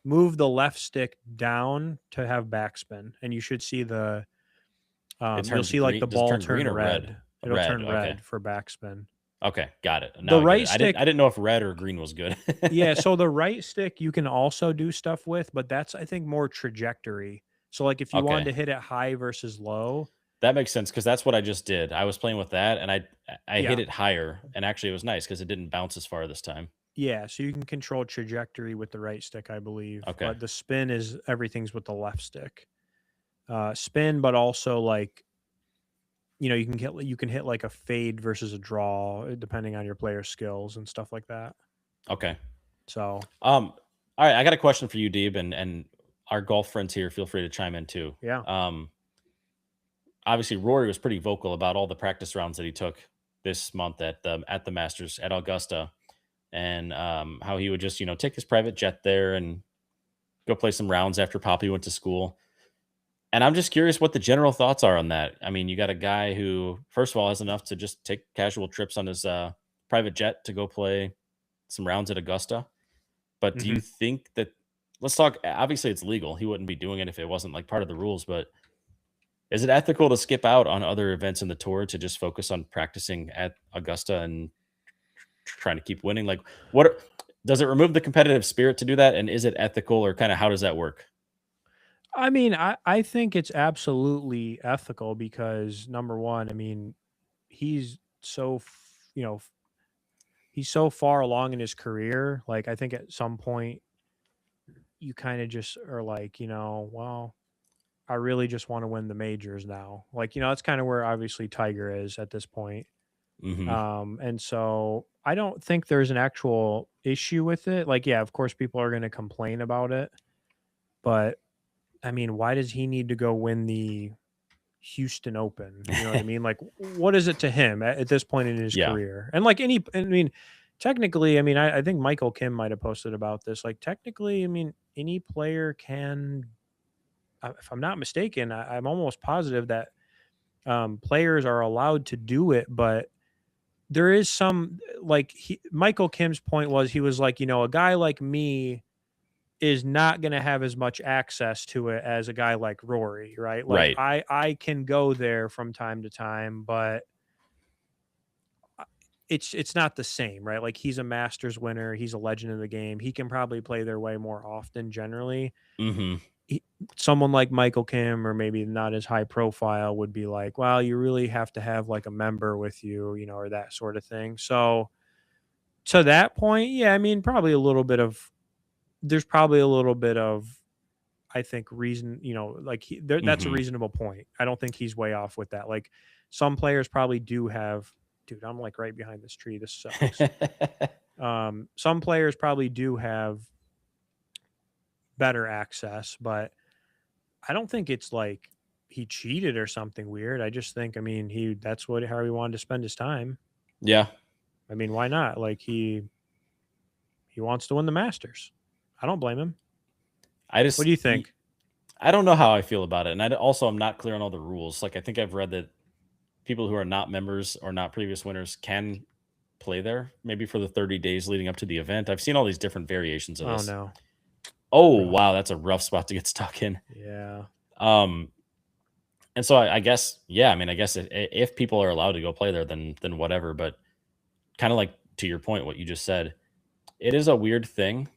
[SPEAKER 2] move the left stick down to have backspin. And you should see
[SPEAKER 1] It
[SPEAKER 2] you'll
[SPEAKER 1] turns
[SPEAKER 2] see like
[SPEAKER 1] green.
[SPEAKER 2] the
[SPEAKER 1] Does it
[SPEAKER 2] ball
[SPEAKER 1] turn green
[SPEAKER 2] turn
[SPEAKER 1] or red?
[SPEAKER 2] red. It'll
[SPEAKER 1] Red.
[SPEAKER 2] turn
[SPEAKER 1] Okay.
[SPEAKER 2] red for backspin.
[SPEAKER 1] Okay. Got it.
[SPEAKER 2] The
[SPEAKER 1] Now I get
[SPEAKER 2] right
[SPEAKER 1] it. I
[SPEAKER 2] stick,
[SPEAKER 1] didn't know if red or green was good.
[SPEAKER 2] yeah, so the right stick you can also do stuff with, but that's I think more trajectory. So like if you wanted
[SPEAKER 1] Okay.
[SPEAKER 2] to hit it high versus low,
[SPEAKER 1] That makes sense because that's what I just did. I was playing with that and I hit
[SPEAKER 2] yeah.
[SPEAKER 1] it higher and actually it was nice because it didn't bounce as far this time.
[SPEAKER 2] Yeah, so you can control trajectory with the right stick, I believe,
[SPEAKER 1] Okay.
[SPEAKER 2] but the spin is everything's with the left stick. Spin, but also like you can hit like a fade versus a draw depending on your player's skills and stuff like that.
[SPEAKER 1] Okay.
[SPEAKER 2] So
[SPEAKER 1] All right, I got a question for you, Deeb, and our golf friends here. Feel free to chime in too.
[SPEAKER 2] yeah,
[SPEAKER 1] Obviously, Rory was pretty vocal about all the practice rounds that he took this month at the Masters at Augusta, and how he would just take his private jet there and go play some rounds after Poppy went to school. And I'm just curious what the general thoughts are on that. I mean, you got a guy who, first of all, has enough to just take casual trips on his private jet to go play some rounds at Augusta. But do you
[SPEAKER 2] hmm
[SPEAKER 1] think that, let's talk, obviously it's legal. He wouldn't be doing it if it wasn't like part of the rules, but is it ethical to skip out on other events in the tour to just focus on practicing at Augusta and trying to keep winning? Like, does it remove the competitive spirit to do that? And is it ethical, or kind of how does that work?
[SPEAKER 2] I mean, I think it's absolutely ethical because number one, I mean, he's so he's so far along in his career. Like I think at some point you kind of just are like, well, I really just want to win the majors now. Like, that's kind of where obviously Tiger is at this point.
[SPEAKER 1] Hmm.
[SPEAKER 2] And so I don't think there's an actual issue with it. Like, yeah, of course people are going to complain about it, but I mean, why does he need to go win the Houston Open? You know what I mean? Like, what is it to him at this point in his
[SPEAKER 1] Yeah.
[SPEAKER 2] career? And like I mean, technically, I mean, I think Michael Kim might have posted about this. Like, technically, I mean, any player can, if I'm not mistaken, I'm almost positive that players are allowed to do it, but there is some like Michael Kim's point was he was like, a guy like me is not going to have as much access to it as a guy like Rory, right? Like
[SPEAKER 1] Right.
[SPEAKER 2] I can go there from time to time, but it's not the same, right? Like he's a Masters winner, he's a legend of the game. He can probably play their way more often generally.
[SPEAKER 1] Hmm.
[SPEAKER 2] He, Someone like Michael Kim or maybe not as high profile would be like, well, you really have to have like a member with you, or that sort of thing. So to that point, yeah, I mean, there's probably a little bit of, I think, reason, like that's a
[SPEAKER 1] Hmm.
[SPEAKER 2] reasonable point. I don't think he's way off with that. Like some players probably do have, dude, I'm like right behind this tree. This sucks. Some players probably do have better access, but I don't think it's like he cheated or something weird. I just think, I mean, that's how he wanted to spend his time.
[SPEAKER 1] Yeah.
[SPEAKER 2] I mean, why not? Like he wants to win the Masters. I don't blame him.
[SPEAKER 1] I
[SPEAKER 2] What do you think?
[SPEAKER 1] I don't know how I feel about it. And I'm not clear on all the rules. Like, I think I've read that people who are not members or not previous winners can play there, maybe for the 30 days leading up to the event. I've seen all these different variations of
[SPEAKER 2] Oh
[SPEAKER 1] this.
[SPEAKER 2] no.
[SPEAKER 1] Oh,
[SPEAKER 2] Rough.
[SPEAKER 1] wow, that's a rough spot to get stuck in.
[SPEAKER 2] Yeah.
[SPEAKER 1] And so I guess, yeah, I mean, I guess if people are allowed to go play there, then whatever. But kind of like to your point, what you just said, it is a weird thing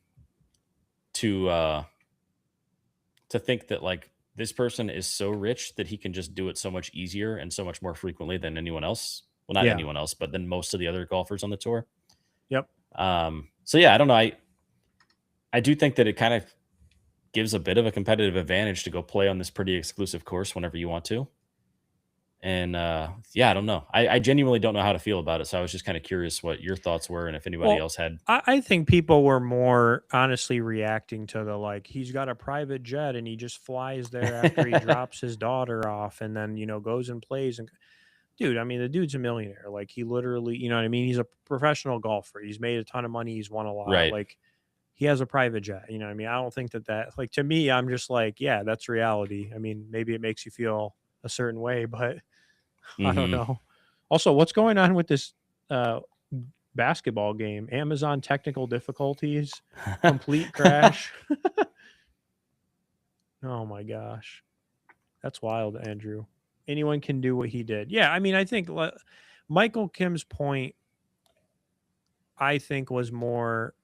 [SPEAKER 1] to think that like this person is so rich that he can just do it so much easier and so much more frequently than anyone else. Well, not
[SPEAKER 2] Yeah.
[SPEAKER 1] anyone else, but than most of the other golfers on the tour.
[SPEAKER 2] Yep.
[SPEAKER 1] So yeah, I don't know. I do think that it kind of gives a bit of a competitive advantage to go play on this pretty exclusive course whenever you want to. And yeah, I don't know. I genuinely don't know how to feel about it. So I was just kind of curious what your thoughts were and if anybody else had.
[SPEAKER 2] I think people were more honestly reacting to the like he's got a private jet and he just flies there after he drops his daughter off and then goes and plays. And dude, I mean, the dude's a millionaire. Like he literally, you know what I mean? He's a professional golfer. He's made a ton of money. He's won a lot.
[SPEAKER 1] Right.
[SPEAKER 2] Like he has a private jet. You know what I mean? I don't think that like to me, I'm just like, yeah, that's reality. I mean, maybe it makes you feel a certain way, but I don't know. Also, what's going on with this basketball game? Amazon technical difficulties, complete crash. Oh my gosh. That's wild, Andrew. Anyone can do what he did. Yeah, I mean, I think Michael Kim's point, I think, was more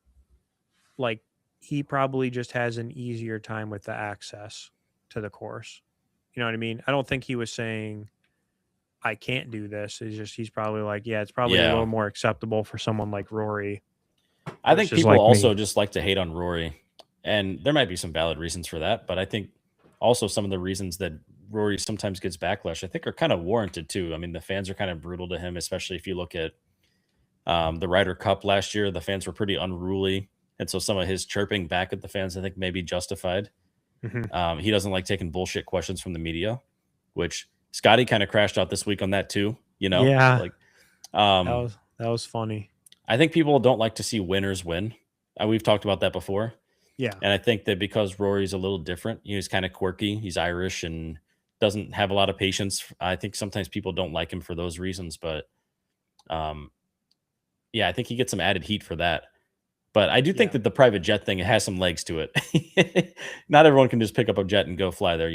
[SPEAKER 2] like he probably just has an easier time with the access to the course. You know what I mean? I don't think he was saying I can't do this. It's just he's probably like, yeah, it's probably a little more acceptable for someone like Rory.
[SPEAKER 1] I think people also just like to hate on Rory, and there might be some valid reasons for that. But I think also some of the reasons that Rory sometimes gets backlash, I think, are kind of warranted too. I mean, the fans are kind of brutal to him, especially if you look at the Ryder Cup last year. The fans were pretty unruly, and so some of his chirping back at the fans, I think, may be justified.
[SPEAKER 2] Mm-hmm.
[SPEAKER 1] He doesn't like taking bullshit questions from the media, which Scotty kind of crashed out this week on that too.
[SPEAKER 2] Yeah,
[SPEAKER 1] like
[SPEAKER 2] that was funny.
[SPEAKER 1] I think people don't like to see winners win. We've talked about that before.
[SPEAKER 2] Yeah,
[SPEAKER 1] and I think that because Rory's a little different, he's kind of quirky. He's Irish and doesn't have a lot of patience. I think sometimes people don't like him for those reasons, but yeah, I think he gets some added heat for that. But I do think that the private jet thing, it has some legs to it. Not everyone can just pick up a jet and go fly there,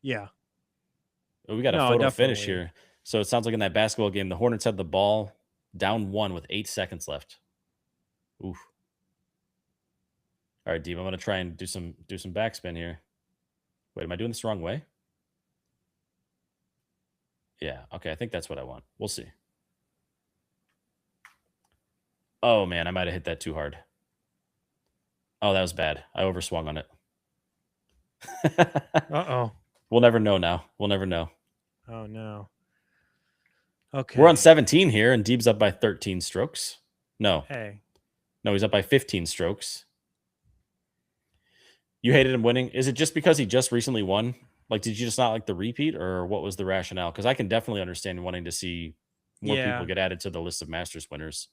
[SPEAKER 2] Yeah.
[SPEAKER 1] We got a photo finish here. So it sounds like in that basketball game, the Hornets had the ball down 1 with 8 seconds left. Oof. All right, Deeb, I'm going to try and do some backspin here. Wait, am I doing this the wrong way? Yeah, okay, I think that's what I want. We'll see. Oh, man, I might have hit that too hard. Oh, that was bad. I overswung on it.
[SPEAKER 2] Uh-oh.
[SPEAKER 1] We'll never know now. We'll never know.
[SPEAKER 2] Oh, no. Okay.
[SPEAKER 1] We're on 17 here, and Deeb's up by 13 strokes. No.
[SPEAKER 2] Hey.
[SPEAKER 1] No, he's up by 15 strokes. You hated him winning? Is it just because he just recently won? Like, did you just not like the repeat, or what was the rationale? Because I can definitely understand wanting to see more people get added to the list of Masters winners.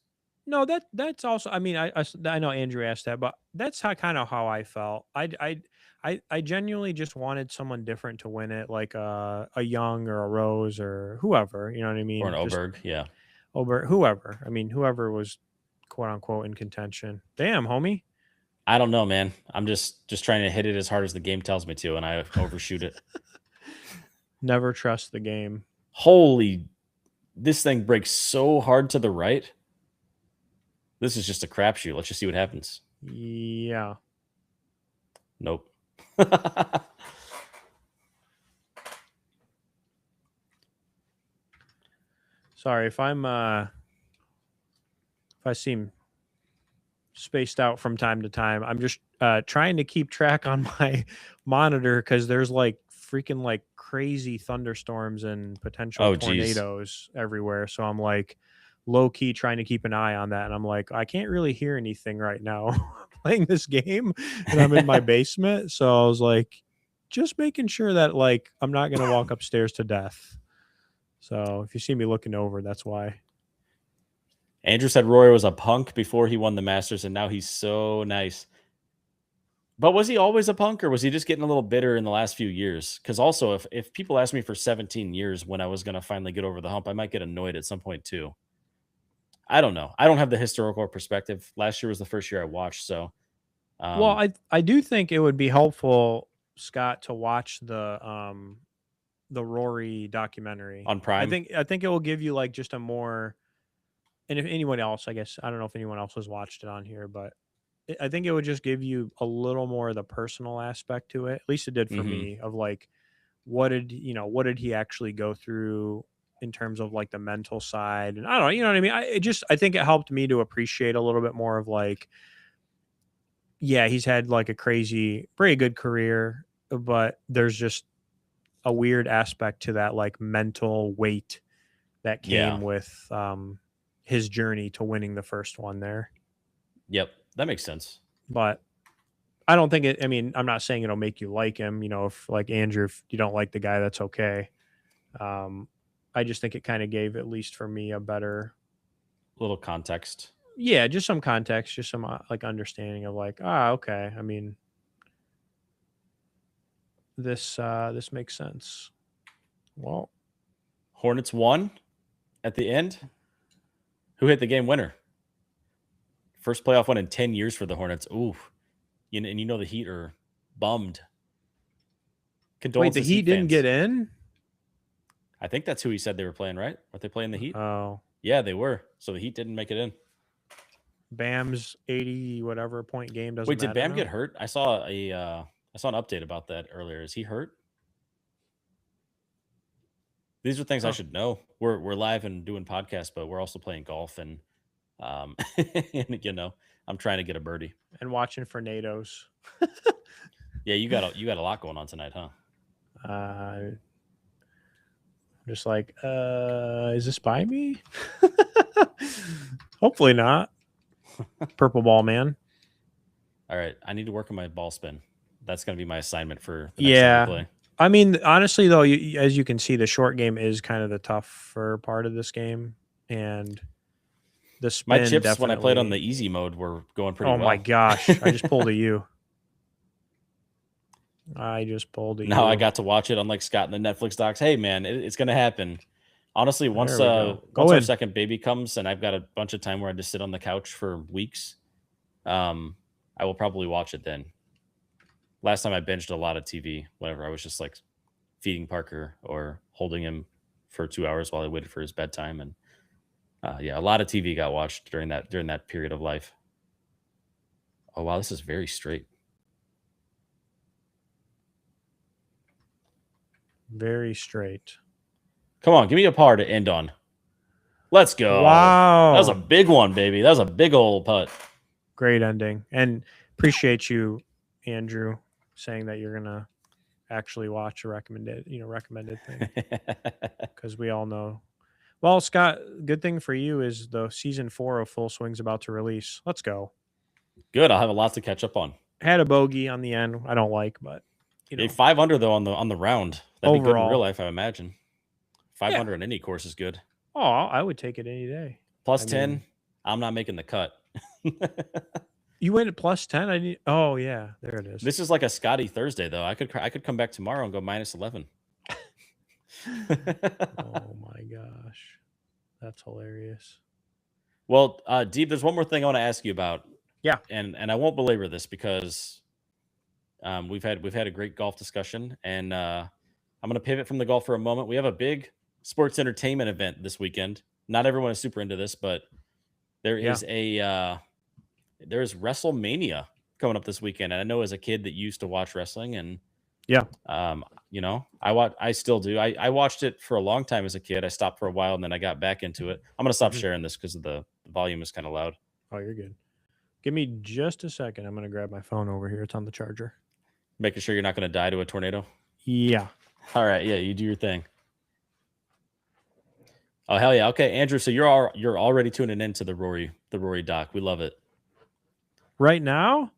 [SPEAKER 2] No, that's also. I mean, I know Andrew asked that, but that's kind of how I felt. I genuinely just wanted someone different to win it, like a Young or a Rose or whoever. You know what I mean?
[SPEAKER 1] Or an Oberg, yeah.
[SPEAKER 2] Oberg, whoever. I mean, whoever was quote unquote in contention. Damn, homie.
[SPEAKER 1] I don't know, man. I'm just trying to hit it as hard as the game tells me to, and I overshoot it.
[SPEAKER 2] Never trust the game.
[SPEAKER 1] Holy, this thing breaks so hard to the right. This is just a crapshoot. Let's just see what happens.
[SPEAKER 2] Yeah.
[SPEAKER 1] Nope.
[SPEAKER 2] Sorry if I seem spaced out from time to time. I'm just trying to keep track on my monitor because there's like freaking like crazy thunderstorms and potential tornadoes everywhere. So I'm like low key trying to keep an eye on that. And I'm like, I can't really hear anything right now playing this game, and I'm in my basement. So I was like, just making sure that like I'm not going to walk upstairs to death. So if you see me looking over, that's why.
[SPEAKER 1] Andrew said Rory was a punk before he won the Masters, and now he's so nice. But was he always a punk, or was he just getting a little bitter in the last few years? Because also, if people asked me for 17 years when I was going to finally get over the hump, I might get annoyed at some point too. I don't know. I don't have the historical perspective. Last year was the first year I watched, so
[SPEAKER 2] Well, I do think it would be helpful, Scott, to watch the Rory documentary
[SPEAKER 1] on Prime.
[SPEAKER 2] I think it will give you like just a more, and if anyone else, I guess I don't know if anyone else has watched it on here, but I think it would just give you a little more of the personal aspect to it. At least it did for me, of like what did he actually go through in terms of like the mental side, and I don't know, you know what I mean? I think it helped me to appreciate a little bit more of like, yeah, he's had like a crazy, pretty good career, but there's just a weird aspect to that like mental weight that came with his journey to winning the first one there.
[SPEAKER 1] Yep, that makes sense.
[SPEAKER 2] But I don't think it, I mean, I'm not saying it'll make you like him, you know, if like Andrew, if you don't like the guy, that's okay. I just think it kind of gave, at least for me, a better
[SPEAKER 1] little context.
[SPEAKER 2] Yeah, just some context, just some like understanding of like, okay. I mean, this makes sense. Well,
[SPEAKER 1] Hornets won at the end. Who hit the game winner? First playoff win in 10 years for the Hornets. Ooh. And you know the Heat are bummed.
[SPEAKER 2] Condolences. Wait, the Heat didn't get in?
[SPEAKER 1] I think that's who he said they were playing, right? Weren't they playing the Heat?
[SPEAKER 2] Oh.
[SPEAKER 1] Yeah, they were. So the Heat didn't make it in.
[SPEAKER 2] Bam's 80 whatever point game doesn't
[SPEAKER 1] Wait, did Bam
[SPEAKER 2] now?
[SPEAKER 1] get hurt? I saw an update about that earlier. Is he hurt? These are things I should know. We're live and doing podcasts, but we're also playing golf, and and you know, I'm trying to get a birdie
[SPEAKER 2] and watching for NATOs.
[SPEAKER 1] Yeah, you got a lot going on tonight, huh?
[SPEAKER 2] Just like, is this by me? Hopefully not. Purple ball man.
[SPEAKER 1] All right, I need to work on my ball spin. That's going to be my assignment for the next time we play.
[SPEAKER 2] I mean, honestly, though, as you can see, the short game is kind of the tougher part of this game, and the spin.
[SPEAKER 1] My chips when I played on the easy mode were going pretty well.
[SPEAKER 2] Oh my gosh! I just pulled a U.
[SPEAKER 1] Now I got to watch it, unlike Scott in the Netflix docs. Hey, man, it's going to happen. Honestly, once our second baby comes and I've got a bunch of time where I just sit on the couch for weeks, I will probably watch it then. Last time I binged a lot of TV, whenever I was just like feeding Parker or holding him for 2 hours while I waited for his bedtime. And a lot of TV got watched during that period of life. Oh, wow, this is very straight.
[SPEAKER 2] Very straight.
[SPEAKER 1] Come on, give me a par to end on. Let's go.
[SPEAKER 2] Wow.
[SPEAKER 1] That was a big one, baby. That was a big old putt.
[SPEAKER 2] Great ending. And appreciate you, Andrew, saying that you're going to actually watch a recommended thing. Because we all know. Well, Scott, good thing for you is the season 4 of Full Swing's about to release. Let's go.
[SPEAKER 1] Good. I'll have a lot to catch up on.
[SPEAKER 2] Had a bogey on the end. I don't like, but
[SPEAKER 1] you know. 5 under though on the round. That'd
[SPEAKER 2] overall,
[SPEAKER 1] be good in real life, I imagine. 500 on any course is good.
[SPEAKER 2] Oh, I would take it any day.
[SPEAKER 1] Plus 10. I'm not making the cut.
[SPEAKER 2] You went at plus 10? Oh yeah, there it is.
[SPEAKER 1] This is like a Scotty Thursday though. I could come back tomorrow and go minus 11.
[SPEAKER 2] Oh my gosh. That's hilarious.
[SPEAKER 1] Well, Deeb, there's one more thing I want to ask you about.
[SPEAKER 2] Yeah.
[SPEAKER 1] And I won't belabor this because we've had a great golf discussion, and I'm going to pivot from the golf for a moment. We have a big sports entertainment event this weekend. Not everyone is super into this, but there is there's WrestleMania coming up this weekend. And I know as a kid that used to watch wrestling, and you know, I still do. I watched it for a long time as a kid. I stopped for a while and then I got back into it. I'm going to stop sharing this because the volume is kind of loud.
[SPEAKER 2] Oh, you're good. Give me just a second. I'm going to grab my phone over here. It's on the charger.
[SPEAKER 1] Making sure you're not going to die to a tornado.
[SPEAKER 2] Yeah.
[SPEAKER 1] All right. Yeah, you do your thing. Oh hell yeah. Okay, Andrew. So you're already tuning into the Rory doc. We love it.
[SPEAKER 2] Right now?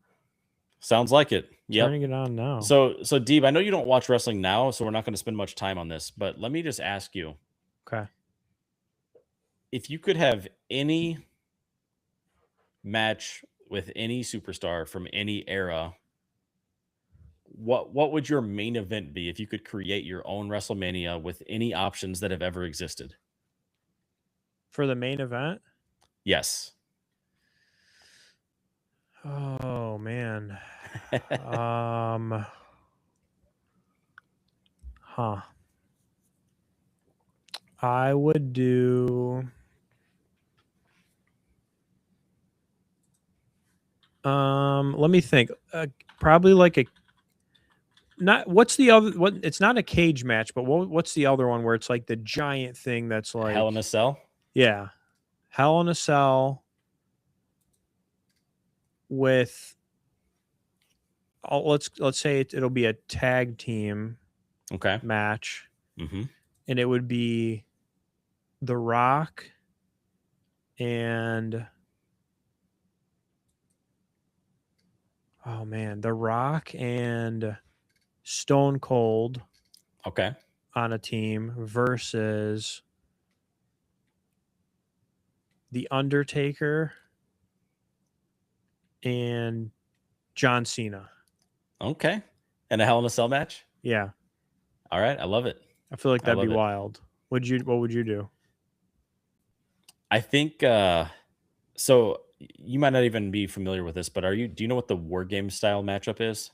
[SPEAKER 1] Sounds like it. Yep.
[SPEAKER 2] Turning it on now.
[SPEAKER 1] So Deeb, I know you don't watch wrestling now, so we're not going to spend much time on this, but let me just ask you,
[SPEAKER 2] Okay.
[SPEAKER 1] if you could have any match with any superstar from any era, what would your main event be if you could create your own WrestleMania with any options that have ever existed?
[SPEAKER 2] For the main event?
[SPEAKER 1] Yes.
[SPEAKER 2] Oh man. Um huh. I would do let me think. Probably like a not what's the other what it's not a cage match, but what's the other one where it's like the giant thing that's like
[SPEAKER 1] Hell in a Cell?
[SPEAKER 2] yeah. Hell in a Cell with let's say it'll be a tag team
[SPEAKER 1] Okay.
[SPEAKER 2] match
[SPEAKER 1] Mm-hmm.
[SPEAKER 2] and it would be The Rock and oh man, The Rock and Stone Cold
[SPEAKER 1] Okay.
[SPEAKER 2] on a team versus The Undertaker and John Cena.
[SPEAKER 1] Okay. And a Hell in a Cell match?
[SPEAKER 2] Yeah,
[SPEAKER 1] All right. I love it.
[SPEAKER 2] I feel like
[SPEAKER 1] I
[SPEAKER 2] that'd be
[SPEAKER 1] love it.
[SPEAKER 2] wild. What would you do?
[SPEAKER 1] I think so you might not even be familiar with this, but do you know what the war game style matchup is?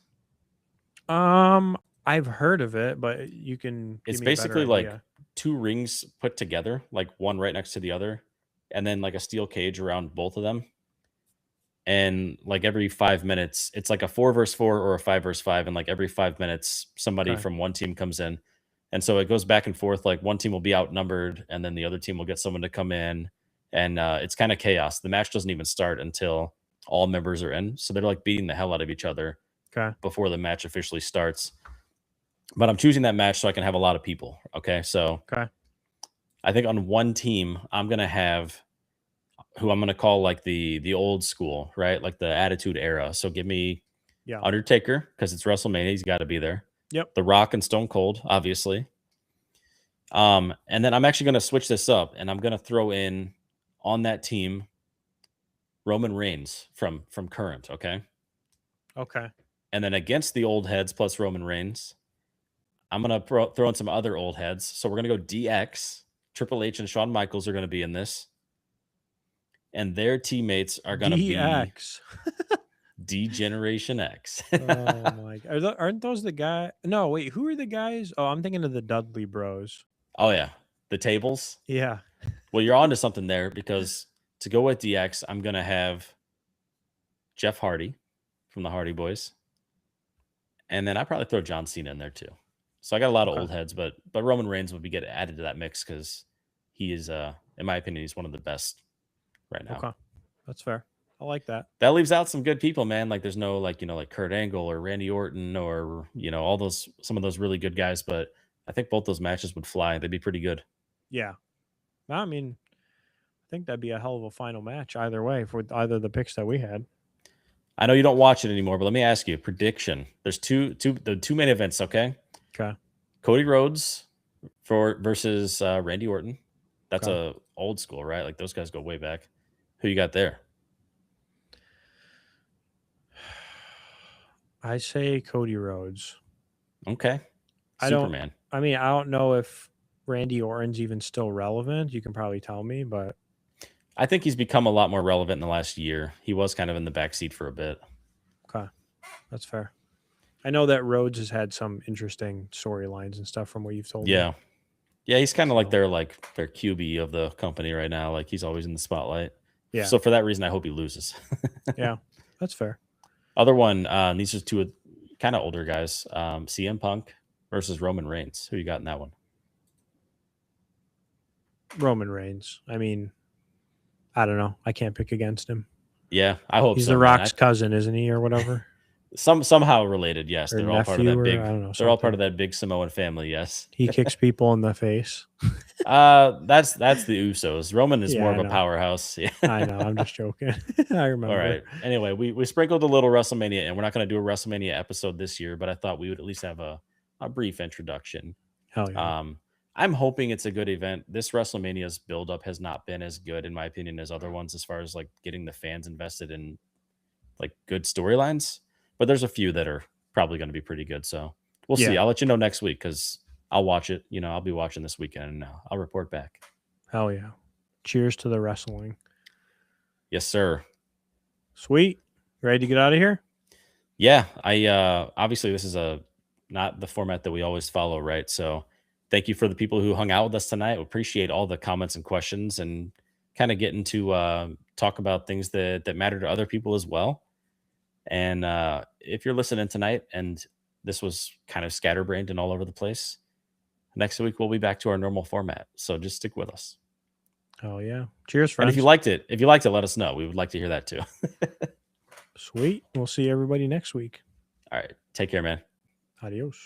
[SPEAKER 2] I've heard of it, but you can give
[SPEAKER 1] It's
[SPEAKER 2] me a better
[SPEAKER 1] basically like
[SPEAKER 2] idea.
[SPEAKER 1] two rings put together, like one right next to the other, and then like a steel cage around both of them. And like every 5 minutes, it's like a 4 versus 4 or a 5 versus 5. And like every 5 minutes, somebody
[SPEAKER 2] Okay.
[SPEAKER 1] from one team comes in. And so it goes back and forth. Like one team will be outnumbered, and then the other team will get someone to come in. And it's kind of chaos. The match doesn't even start until all members are in. So they're like beating the hell out of each other
[SPEAKER 2] Okay.
[SPEAKER 1] before the match officially starts. But I'm choosing that match so I can have a lot of people. Okay. So
[SPEAKER 2] Okay.
[SPEAKER 1] I think on one team, I'm gonna have who I'm gonna call like the old school, right? Like the Attitude Era. So give me
[SPEAKER 2] Yeah.
[SPEAKER 1] Undertaker because it's WrestleMania. He's got to be there.
[SPEAKER 2] Yep.
[SPEAKER 1] The Rock and Stone Cold, obviously. And then I'm actually gonna switch this up, and I'm gonna throw in on that team Roman Reigns from current. Okay.
[SPEAKER 2] Okay.
[SPEAKER 1] And then against the old heads plus Roman Reigns, I'm gonna throw in some other old heads. So we're gonna go DX. Triple H and Shawn Michaels are gonna be in this, and their teammates are gonna be
[SPEAKER 2] DX.
[SPEAKER 1] D-Generation X.
[SPEAKER 2] Oh my! Aren't those the guy? No, wait. Who are the guys? Oh, I'm thinking of the Dudley Bros.
[SPEAKER 1] Oh yeah, the tables.
[SPEAKER 2] Yeah.
[SPEAKER 1] Well, you're onto something there because to go with DX, I'm gonna have Jeff Hardy from the Hardy Boys, and then I probably throw John Cena in there too. So I got a lot of
[SPEAKER 2] Okay.
[SPEAKER 1] old heads, but Roman Reigns would be get added to that mix because he is, in my opinion, he's one of the best right now.
[SPEAKER 2] Okay. That's fair. I like that.
[SPEAKER 1] That leaves out some good people, man. Like there's no like like Kurt Angle or Randy Orton or all those some of those really good guys, but I think both those matches would fly. They'd be pretty good.
[SPEAKER 2] Yeah. I mean, I think that'd be a hell of a final match either way for either the picks that we had.
[SPEAKER 1] I know you don't watch it anymore, but let me ask you prediction. There's the two main events, okay?
[SPEAKER 2] Okay.
[SPEAKER 1] Cody Rhodes versus Randy Orton. That's
[SPEAKER 2] Okay.
[SPEAKER 1] a old school, right? Like those guys go way back. Who you got there?
[SPEAKER 2] I say Cody Rhodes.
[SPEAKER 1] Okay.
[SPEAKER 2] I don't.
[SPEAKER 1] Superman.
[SPEAKER 2] I mean, I don't know if Randy Orton's even still relevant. You can probably tell me, but
[SPEAKER 1] I think he's become a lot more relevant in the last year. He was kind of in the backseat for a bit.
[SPEAKER 2] okay, that's fair. I know that Rhodes has had some interesting storylines and stuff from what you've told me.
[SPEAKER 1] Yeah. Yeah, he's kind of like
[SPEAKER 2] So,
[SPEAKER 1] their QB of the company right now. Like he's always in the spotlight.
[SPEAKER 2] yeah,
[SPEAKER 1] So for that reason, I hope he loses.
[SPEAKER 2] yeah, that's fair.
[SPEAKER 1] Other one, these are two kind of older guys. CM Punk versus Roman Reigns. Who you got in that one?
[SPEAKER 2] Roman Reigns. I mean, I don't know. I can't pick against him.
[SPEAKER 1] Yeah, I hope
[SPEAKER 2] He's
[SPEAKER 1] so.
[SPEAKER 2] the
[SPEAKER 1] Man.
[SPEAKER 2] Rock's cousin, isn't he, or whatever?
[SPEAKER 1] somehow related. Yes,
[SPEAKER 2] Or
[SPEAKER 1] they're all part of
[SPEAKER 2] nephew,
[SPEAKER 1] that
[SPEAKER 2] or
[SPEAKER 1] big.
[SPEAKER 2] I don't know,
[SPEAKER 1] They're all part
[SPEAKER 2] something.
[SPEAKER 1] of that big Samoan family. Yes.
[SPEAKER 2] He kicks people in the face.
[SPEAKER 1] That's the Usos. Roman is
[SPEAKER 2] Yeah,
[SPEAKER 1] more
[SPEAKER 2] I
[SPEAKER 1] of a
[SPEAKER 2] know.
[SPEAKER 1] powerhouse. Yeah.
[SPEAKER 2] I know. I'm just joking. I
[SPEAKER 1] All
[SPEAKER 2] remember.
[SPEAKER 1] right. Anyway, we sprinkled a little WrestleMania, and we're not going to do a WrestleMania episode this year, but I thought we would at least have a brief introduction.
[SPEAKER 2] Hell yeah.
[SPEAKER 1] I'm hoping it's a good event. This WrestleMania's buildup has not been as good, in my opinion, as other ones as far as like getting the fans invested in like good storylines. But there's a few that are probably going to be pretty good. So we'll see.
[SPEAKER 2] Yeah.
[SPEAKER 1] I'll let you know next week because I'll watch it. I'll be watching this weekend and I'll report back.
[SPEAKER 2] Hell yeah. Cheers to the wrestling.
[SPEAKER 1] Yes, sir.
[SPEAKER 2] Sweet. Ready to get out of here?
[SPEAKER 1] Yeah, I obviously this is not the format that we always follow, right? So thank you for the people who hung out with us tonight. We appreciate all the comments and questions and kind of getting to talk about things that matter to other people as well. And if you're listening tonight and this was kind of scatterbrained and all over the place, next week we'll be back to our normal format. So just stick with us.
[SPEAKER 2] Oh yeah. Cheers,
[SPEAKER 1] And
[SPEAKER 2] friends.
[SPEAKER 1] if you liked it, let us know. We would like to hear that too.
[SPEAKER 2] Sweet. We'll see everybody next week.
[SPEAKER 1] All right. Take care, man.
[SPEAKER 2] Adios.